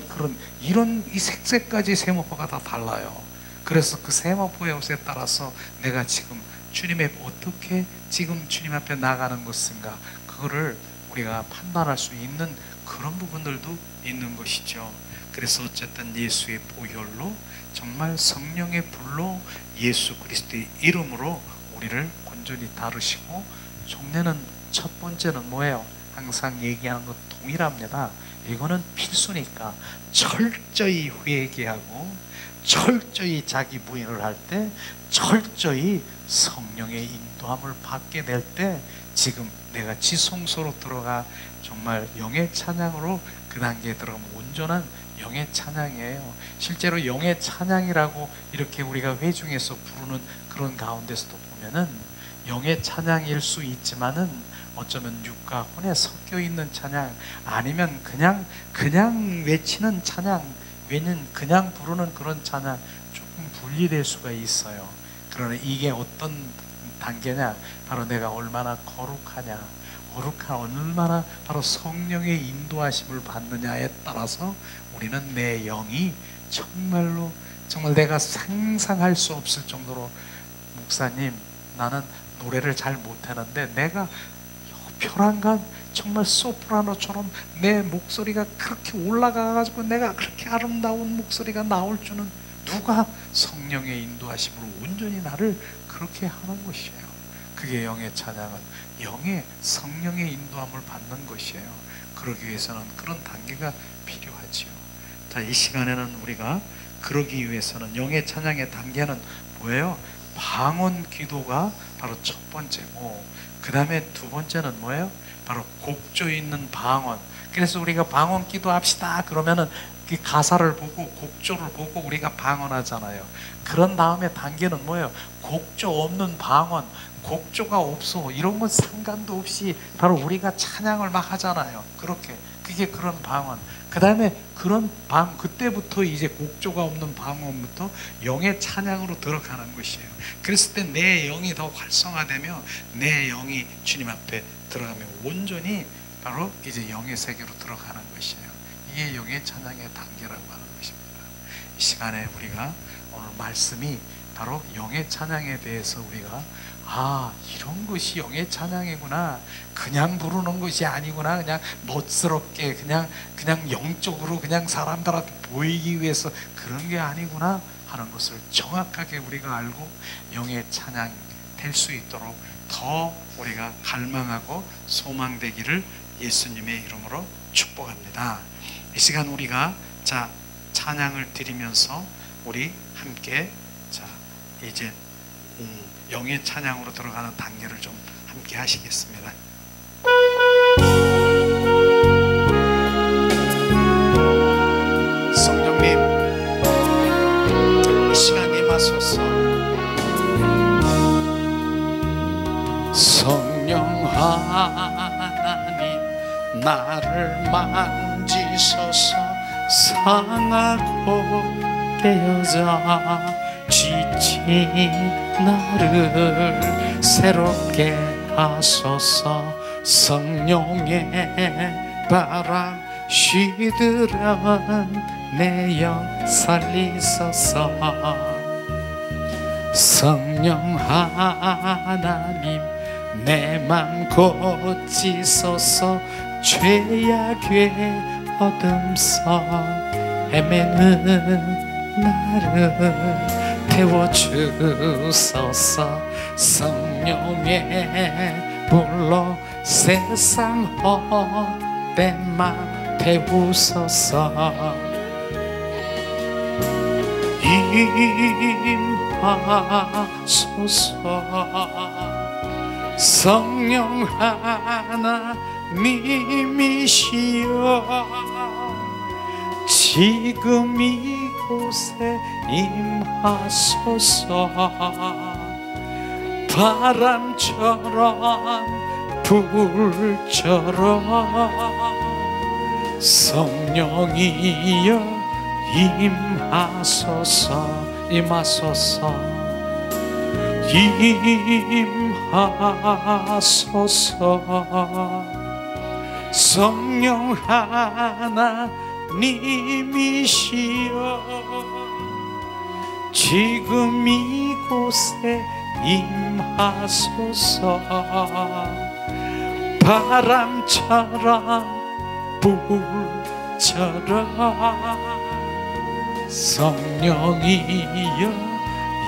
S2: 이런 이 색깔까지 세마포가 다 달라요. 그래서 그 세마포의 옷에 따라서 내가 지금 주님의 어떻게 지금 주님 앞에 나가는 것인가, 그거를 우리가 판단할 수 있는 그런 부분들도 있는 것이죠. 그래서 어쨌든 예수의 보혈로, 정말 성령의 불로, 예수 그리스도의 이름으로 우리를 온전히 다루시고, 종례는 첫 번째는 뭐예요? 항상 얘기하는 것 동일합니다. 이거는 필수니까 철저히 회개하고 철저히 자기 부인을 할 때, 철저히 성령의 인도함을 받게 될 때, 지금 내가 지성소로 들어가 정말 영의 찬양으로 그 단계에 들어가면 온전한 영의 찬양이에요. 실제로 영의 찬양이라고 이렇게 우리가 회중에서 부르는 그런 가운데서도 보면은 영의 찬양일 수 있지만은 어쩌면 육과 혼에 섞여 있는 찬양, 아니면 그냥 외치는 찬양, 왜냐면 그냥 부르는 그런 찬양, 조금 분리될 수가 있어요. 그러나 이게 어떤 단계냐, 바로 내가 얼마나 거룩하냐, 얼마나 바로 성령의 인도하심을 받느냐에 따라서 우리는 내 영이 정말 내가 상상할 수 없을 정도로, 목사님 나는 노래를 잘 못하는데 내가 벼랑간 정말 소프라노처럼 내 목소리가 그렇게 올라가가지고 내가 그렇게 아름다운 목소리가 나올 줄은, 누가 성령의 인도하심으로 온전히 나를 그렇게 하는 것이에요. 그게 영의 찬양은 영의 성령의 인도함을 받는 것이에요. 그러기 위해서는 그런 단계가 필요하지요. 자, 이 시간에는 우리가 그러기 위해서는 영의 찬양의 단계는 뭐예요? 방언 기도가 바로 첫 번째고, 그 다음에 두 번째는 뭐예요? 바로 곡조 있는 방언. 그래서 우리가 방언 기도합시다 그러면은 그 가사를 보고 곡조를 보고 우리가 방언하잖아요. 그런 다음에 단계는 뭐예요? 곡조 없는 방언, 곡조가 없어, 이런 건 상관도 없이 바로 우리가 찬양을 막 하잖아요. 그게 그런 방언. 그 다음에 그때부터 이제 곡조가 없는 방언부터 영의 찬양으로 들어가는 것이에요. 그랬을 때 내 영이 더 활성화되며 내 영이 주님 앞에 들어가면 온전히 바로 이제 영의 세계로 들어가는 것이에요. 이게 영의 찬양의 단계라고 하는 것입니다. 이 시간에 우리가 오늘 말씀이 바로 영의 찬양에 대해서 우리가 이런 것이 영의 찬양이구나, 그냥 부르는 것이 아니구나, 그냥 멋스럽게 그냥 영적으로 그냥 사람들한테 보이기 위해서 그런 게 아니구나 하는 것을 정확하게 우리가 알고 영의 찬양 될 수 있도록 더 우리가 갈망하고 소망되기를 예수님의 이름으로 축복합니다. 이 시간 우리가 찬양을 드리면서 우리 함께 이제 영의 찬양으로 들어가는 단계를 좀 함께 하시겠습니다. 성령님, 이 시간 임하소서. 성령 하나님, 나를 만지소서. 상하고 깨어져 지친 나를 새롭게 하소서. 성령의 바람 쉬들은 내 영 살리소서. 성령 하나님, 내 맘 고치소서. 죄악의 어둠 속 헤매는 나를 태워주소서. 성령의 불로 세상 헛된 맘 태우소서. 임하소서. 성령 하나님이시여, 지금 이곳에 임하소서. 바람처럼 불처럼 성령이여 임하소서 임하소서 임하소서 성령 하나님이시여 지금 이곳에 임하소서 바람처럼 불처럼 성령이여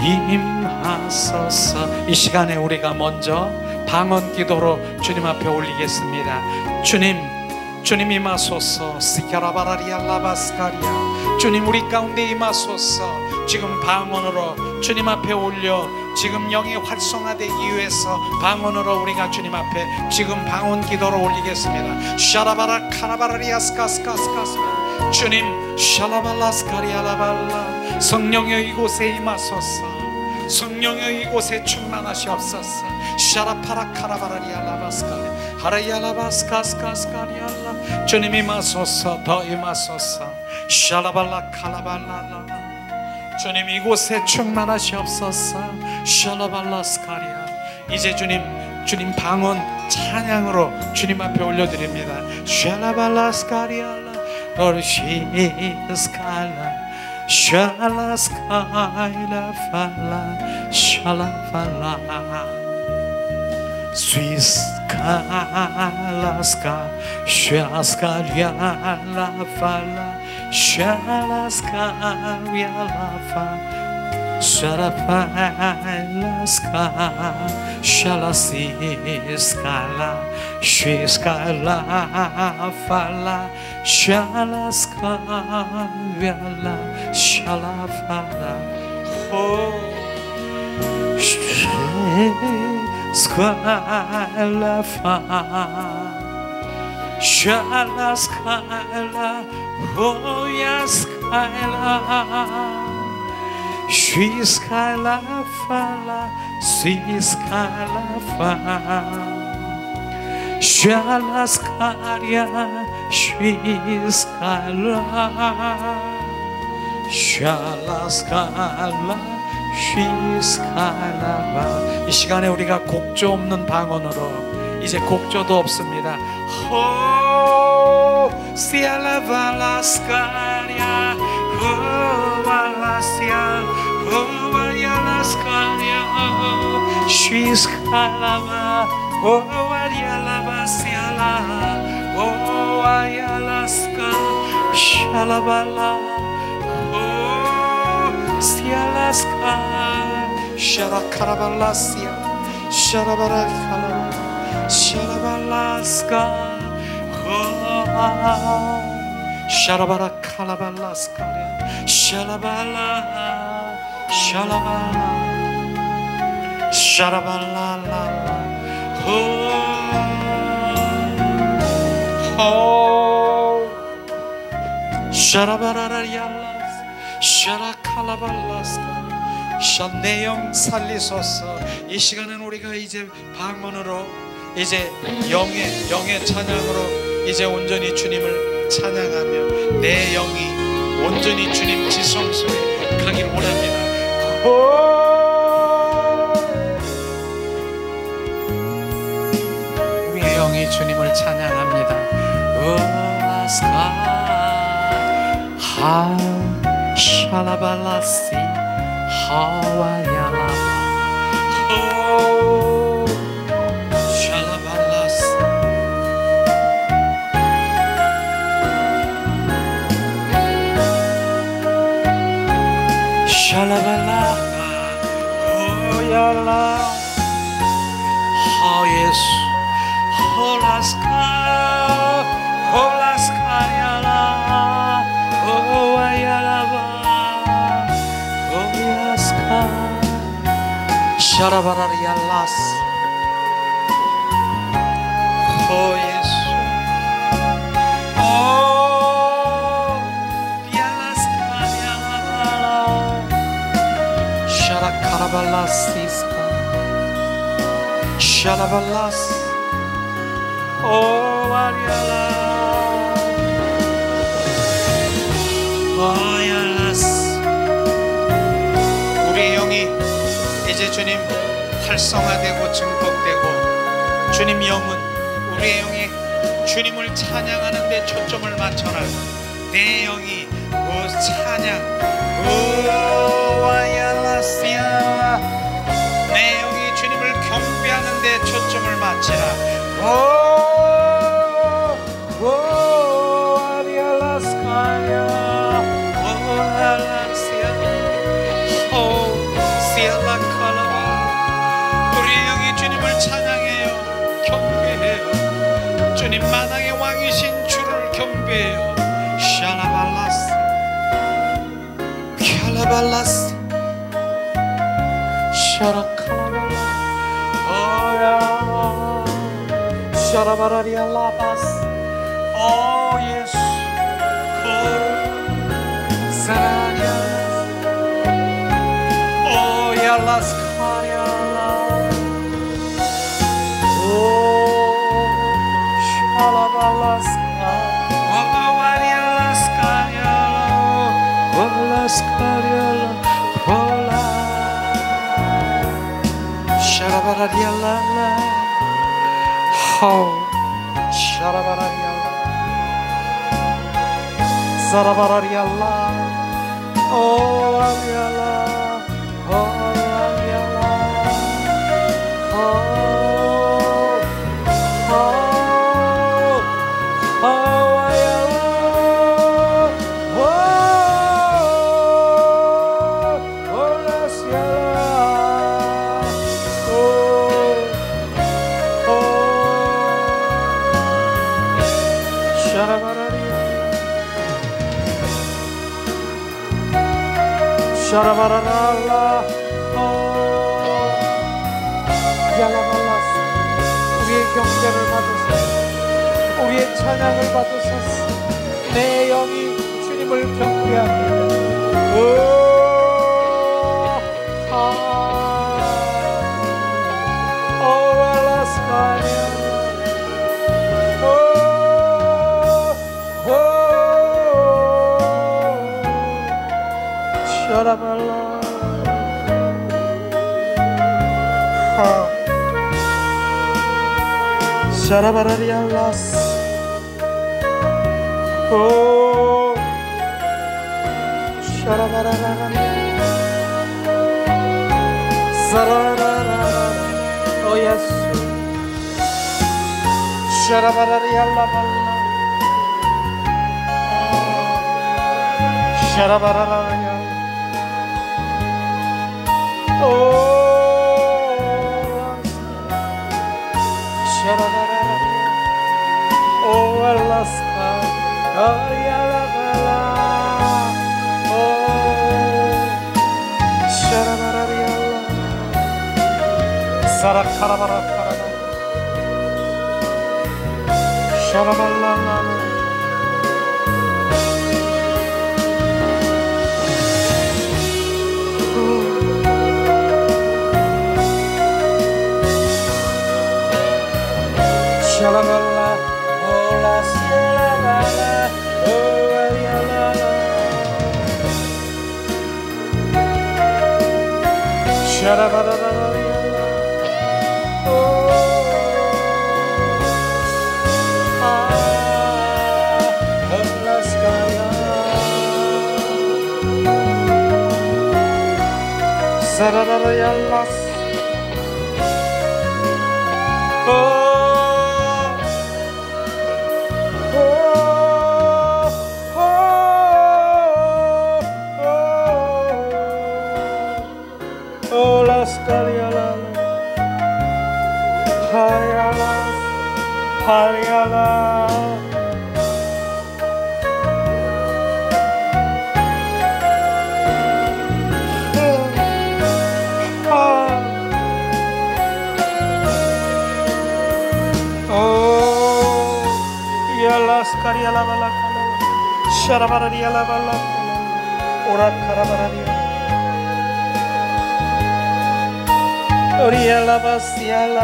S2: 임하소서. 이 시간에 우리가 먼저 방언 기도로 주님 앞에 올리겠습니다. 주님 임하소서. 스카라바라리알라바스카리아 주님 우리 가운데 임하소서. 지금 방언으로 주님 앞에 올려 지금 영이 활성화되기 위해서 방언으로 우리가 주님 앞에 지금 방언 기도로 올리겠습니다. 샤라바라 카라바라리아스카스카스카스 주님 샬라발라스카리알라발라 성령여 이곳에 임하소서. 성령여 이곳에 충만하시옵소서. 샤라파라 카라바라리알라바스카리 하라이알라바스카스카스카리알라 주님 임하소서. 더 임하소서. 샬라발라 카라발라라 주님 이곳에 충만하시옵소서. 샬라발라스카리아 이제 주님 방언 찬양으로 주님 앞에 올려드립니다. 샬라발라스카리알라 오르시스칼라 샬라스카일라 팔라 샬라팔라 스위스칼라스카 샬라스카리알라 팔라 샬라스카리알라파 샤라팔라스카 샬라시스칼라 쉬스칼라 팔라 샬라스카리알라 샬라팔라 샬라파 샬라스칼라 호야스칼라 쉬스칼라 팔라 시스칼라 샬라스카리아 쉬스칼라 샬라스칼라 쉬스칼라 이 시간에 우리가 곡조 없는 방언으로 이제 곡조도 없습니다. 호 시알라발라스카리아 호발라시아 호발야라스카리아 쉬스칼라바 오와리알라바시알라 오와야라스카 샬라발라 오 시알라스카 샤라카라발라시아 샤라바라칼라 샤라발라스카 오 샤라바라칼라발라스카리아 샤라발라 샤라발라 샤라발라라 샤라바라리알라스 샤라칼라발라스카 내 영 살리소서. 이 시간은 우리가 이제 방언으로 이제 영의 찬양으로 이제 온전히 주님을 찬양하며 내 영이 온전히 주님 지성소에 가길 원합니다. 우리의 영이 주님을 찬양합니다. 하 샬라발라시 하와야라바 샬라발라시 샬라발라 호야라 하예수 홀라스카 홀라스카야라 호와야라바 호야스카 샤라바라리알라스 호 예수 오 비알라스카야라 샤라카라발라시스카 샤라발라스
S1: 오 아리알라 오얄라스. 우리의 영이 이제 주님 활성화되고 증폭되고, 주님 영은, 우리의 영이 주님을 찬양하는 데 초점을 맞춰라. 내 영이 찬양, 오얄라스야, 내 영이 주님을 경배하는 데 초점을 맞추라. 오 아리알라스카야 오얄라스야 오 시알라칼라바. 우리의 영이 주님을 찬양해요, 경배해요. 주님 만왕의 왕이신 주를 경배해요. 샤라발라스 캬라발라스 샤라칼라발라 오야 샤라바라리알라바스. 오 예수 사라냐 오얄라스카리알라 오 샤라발라스카 오와리알라스카리알라 오라스카리알라 오라 샤라바라리알라 호 샤라바라리알라 사라바라리알라 오 아리알라 오 아리알라 오 샤라바라랄라 야라발라스. 우리의 경배를 받으소서, 우리의 찬양을 받으소서. 내 영이 주님을 경배합니다. 오 알라스카냐 샤라발라 샤라바라리알라스 오 샤라바라라라 사라라라라 오 예수 샤라바라리알라발라 샤라바라라라 오 샤라바라라 오 알라스카 아리알라발라 오 샤라바라리알라 사라카라바라카라바 샤라발라라 샤라발라 올라 샤라발라 오야라라 샤라바라라라 오 올라스카야 사라라라얄라스 하리알라 야라스카리알라발라 샤라바라리알라발라 오라카라바라리아 오리알라바시알라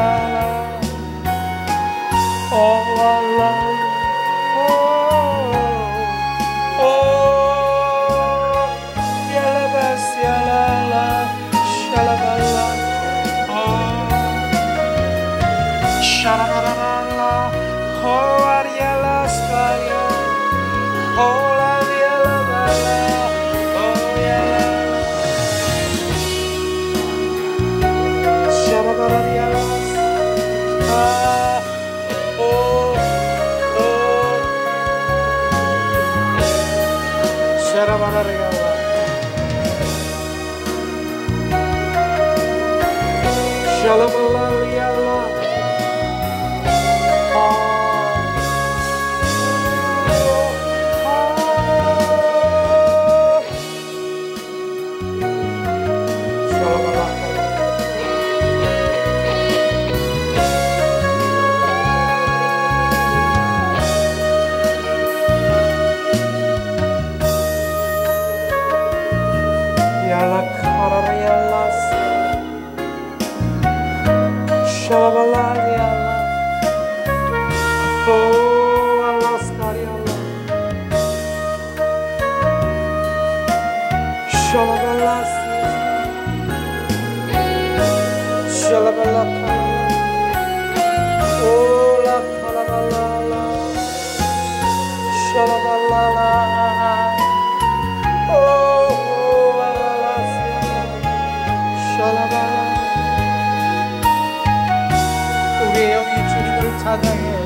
S2: 우리의 영이 주님을 찬양해요.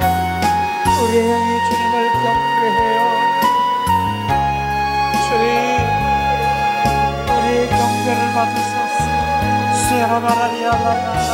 S2: 우리의 영이 주님을 경배해요. 주님, 우리의 경배를 받으소서. 세라바라리아라라.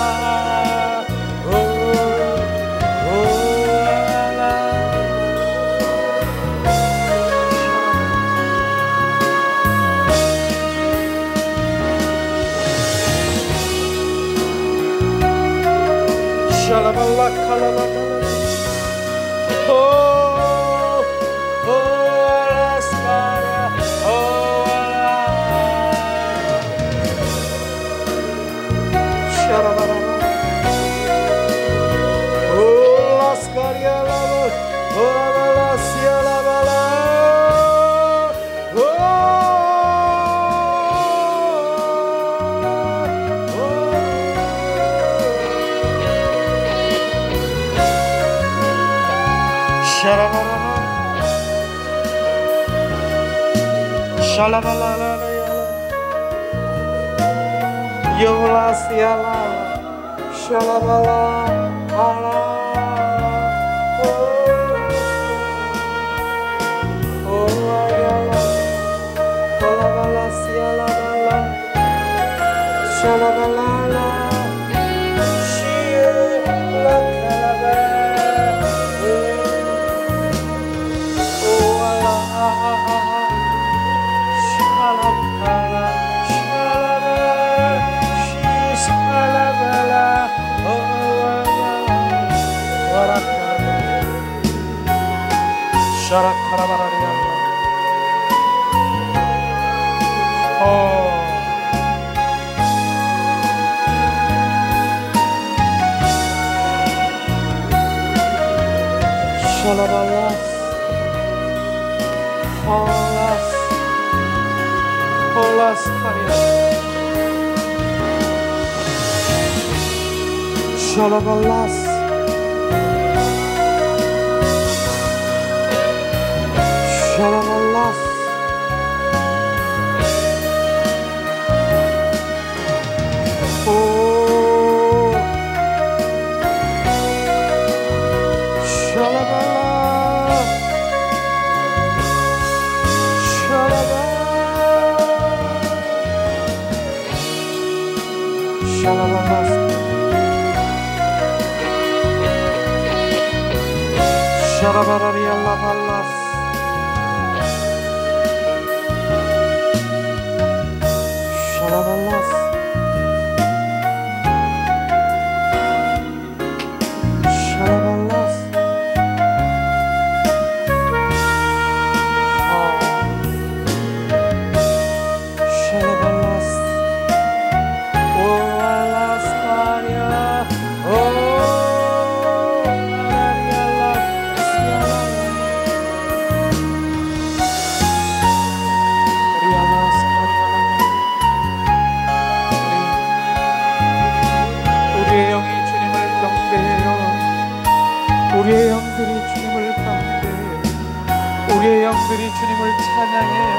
S1: 영들이 주님을 찬양해요.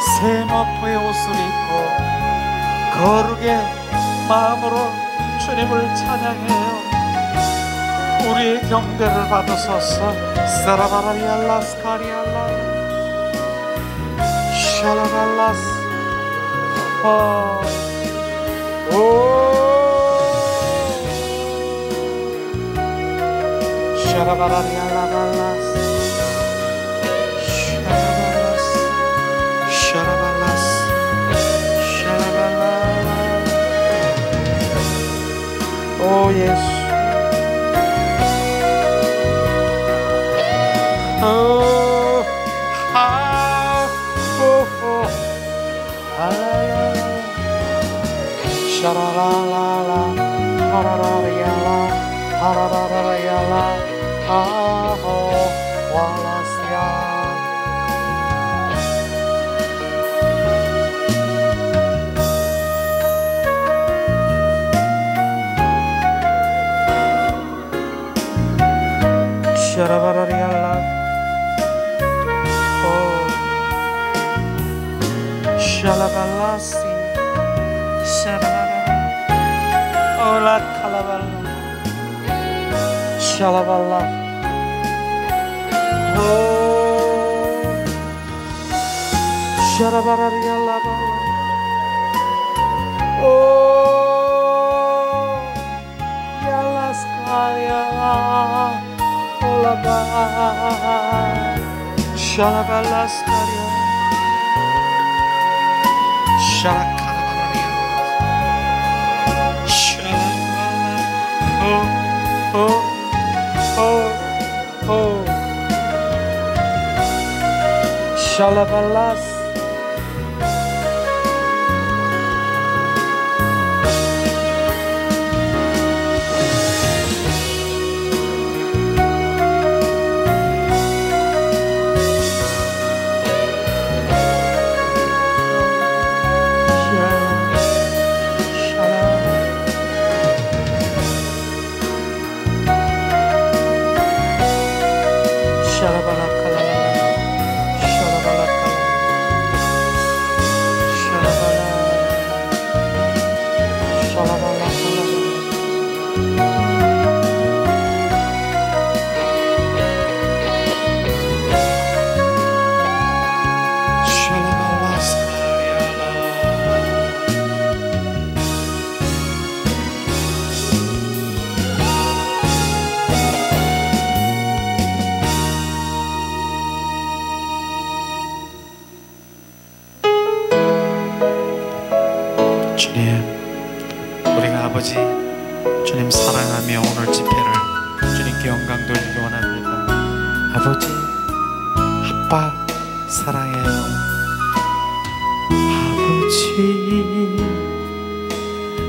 S1: 새 마포의 옷을 입고 거룩의 마음으로 주님을 찬양해요. 우리의 경배를 받으소서. 사라바라리알라 스카리알라 샤라발라스 오 샤라바라리알라발라스 샤라발라스 샤라발라스 샤라발라 오 예수 샤라라라라 하라라리알라 하라라라리알라 아호 와라스야 샤라바라리알라 오 샤라발라시 샤라바라 올라 칼라발라 샤라발라 오 샤라바라리알라바 오 얄라스카야 올라바 샤라발라스카야 샤라카라바라리야 샬라발라스 아버지, 주님 사랑하며 오늘 집회를 주님께 영광 돌리기 원합니다. 아버지, 아빠 사랑해요. 아버지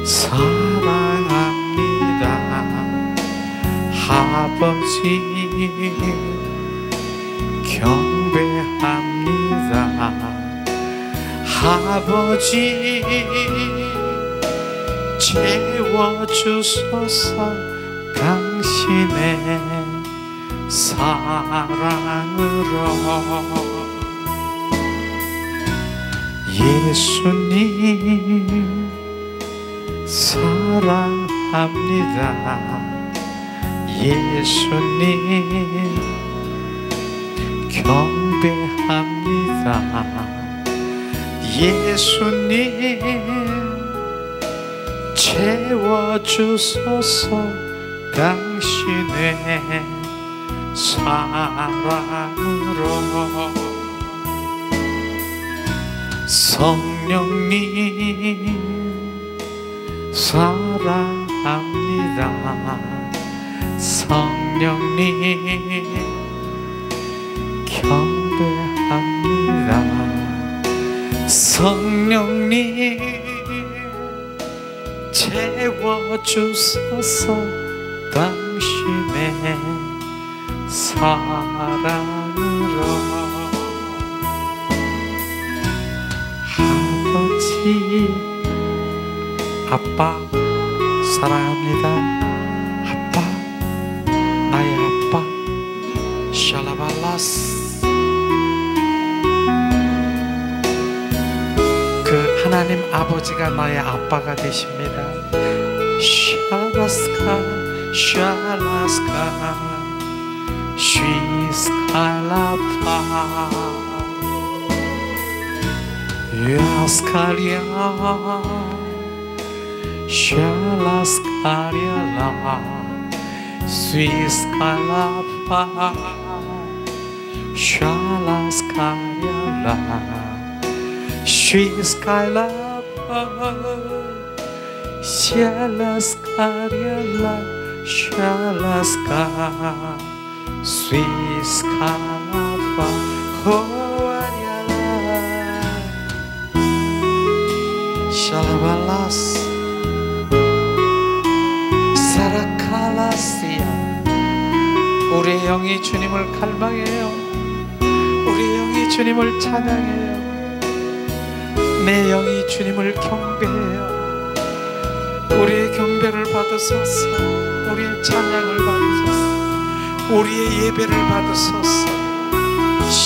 S1: 사랑합니다. 아버지 경배합니다. 아버지 채워주소서. 당신의 사랑으로 예수님 사랑합니다. 예수님 경배합니다. 예수님 채워주소서. 당신의 사랑으로 성령님 사랑합니다. 성령님 경배합니다. 성령님 채워주소서. 당신의 사랑으로 아버지 아빠 사랑합니다. 아빠 나의 아빠 샬라발라스 하나님 아버지가 나의 아빠가 되십니다. 샤라스카 샤라스카 쉬스칼라파 야스카리아 샤라스카리아라 스위스칼라파 샤라스카리아라 쉬스칼라파 샤라스카리아라 샤라스카 스위스칼라파 호아리아라 샬라발라스 사라칼라시아. 우리의 영이 주님을 갈망해요. 우리의 영이 주님을 찬양해요. 내 영이 주님을 경배해요. 우리의 경배를 받으소서. 우리의 찬양을 받으소서. 우리의 예배를 받으소서.